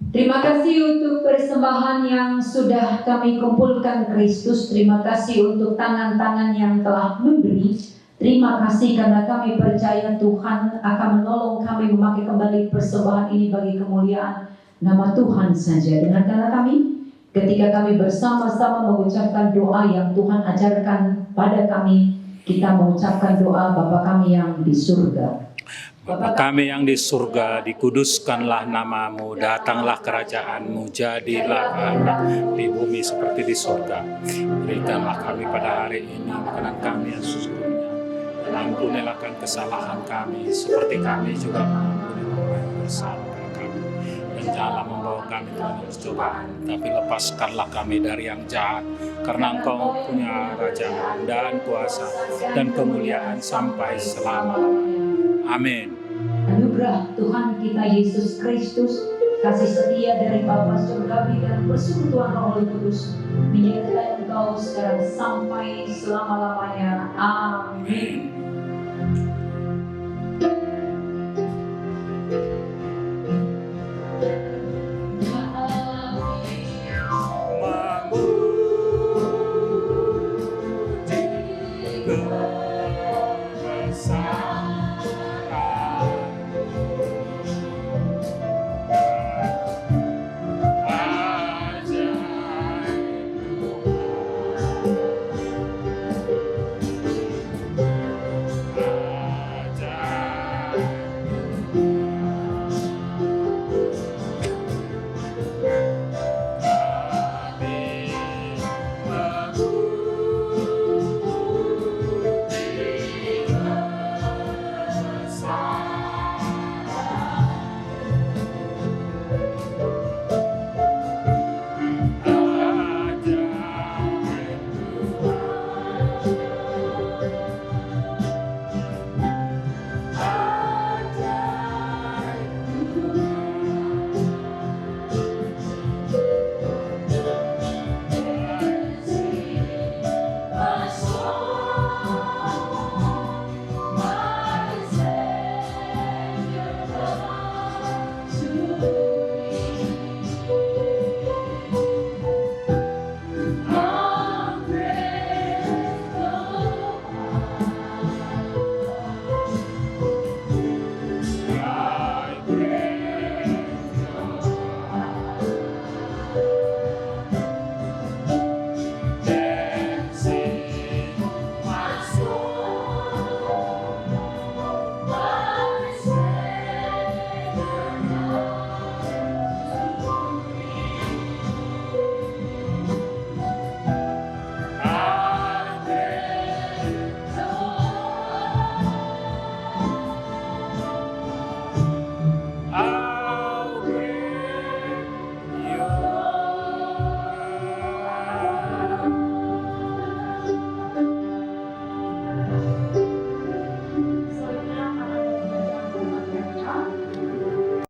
Terima kasih untuk persembahan yang sudah kami kumpulkan Kristus. Terima kasih untuk tangan-tangan yang telah memberi. Terima kasih karena kami percaya Tuhan akan menolong kami memakai kembali persembahan ini bagi kemuliaan nama Tuhan saja. Dengarkanlah kami ketika kami bersama-sama mengucapkan doa yang Tuhan ajarkan pada kami. Kita mengucapkan doa Bapa kami yang di surga. Bapa kami yang di surga, dikuduskanlah namamu, datanglah kerajaanmu, jadilah kehendak di bumi seperti di surga. Berikanlah kami pada hari ini makanan kami yang sesungguhnya, dan ampunilah kesalahan kami, seperti kami juga mengampuni orang yang bersalah kepada kami. Dan janganlah membawa kami ke dalam percobaan, tapi lepaskanlah kami dari yang jahat, karena Engkau punya kerajaan dan kuasa dan kemuliaan sampai selama-lamanya. Amin. Anugerah Tuhan kita Yesus Kristus, kasih setia dari Bapa Surgawi dan persekutuan Roh Kudus menyertai engkau sekarang sampai selama-lamanya. Amin.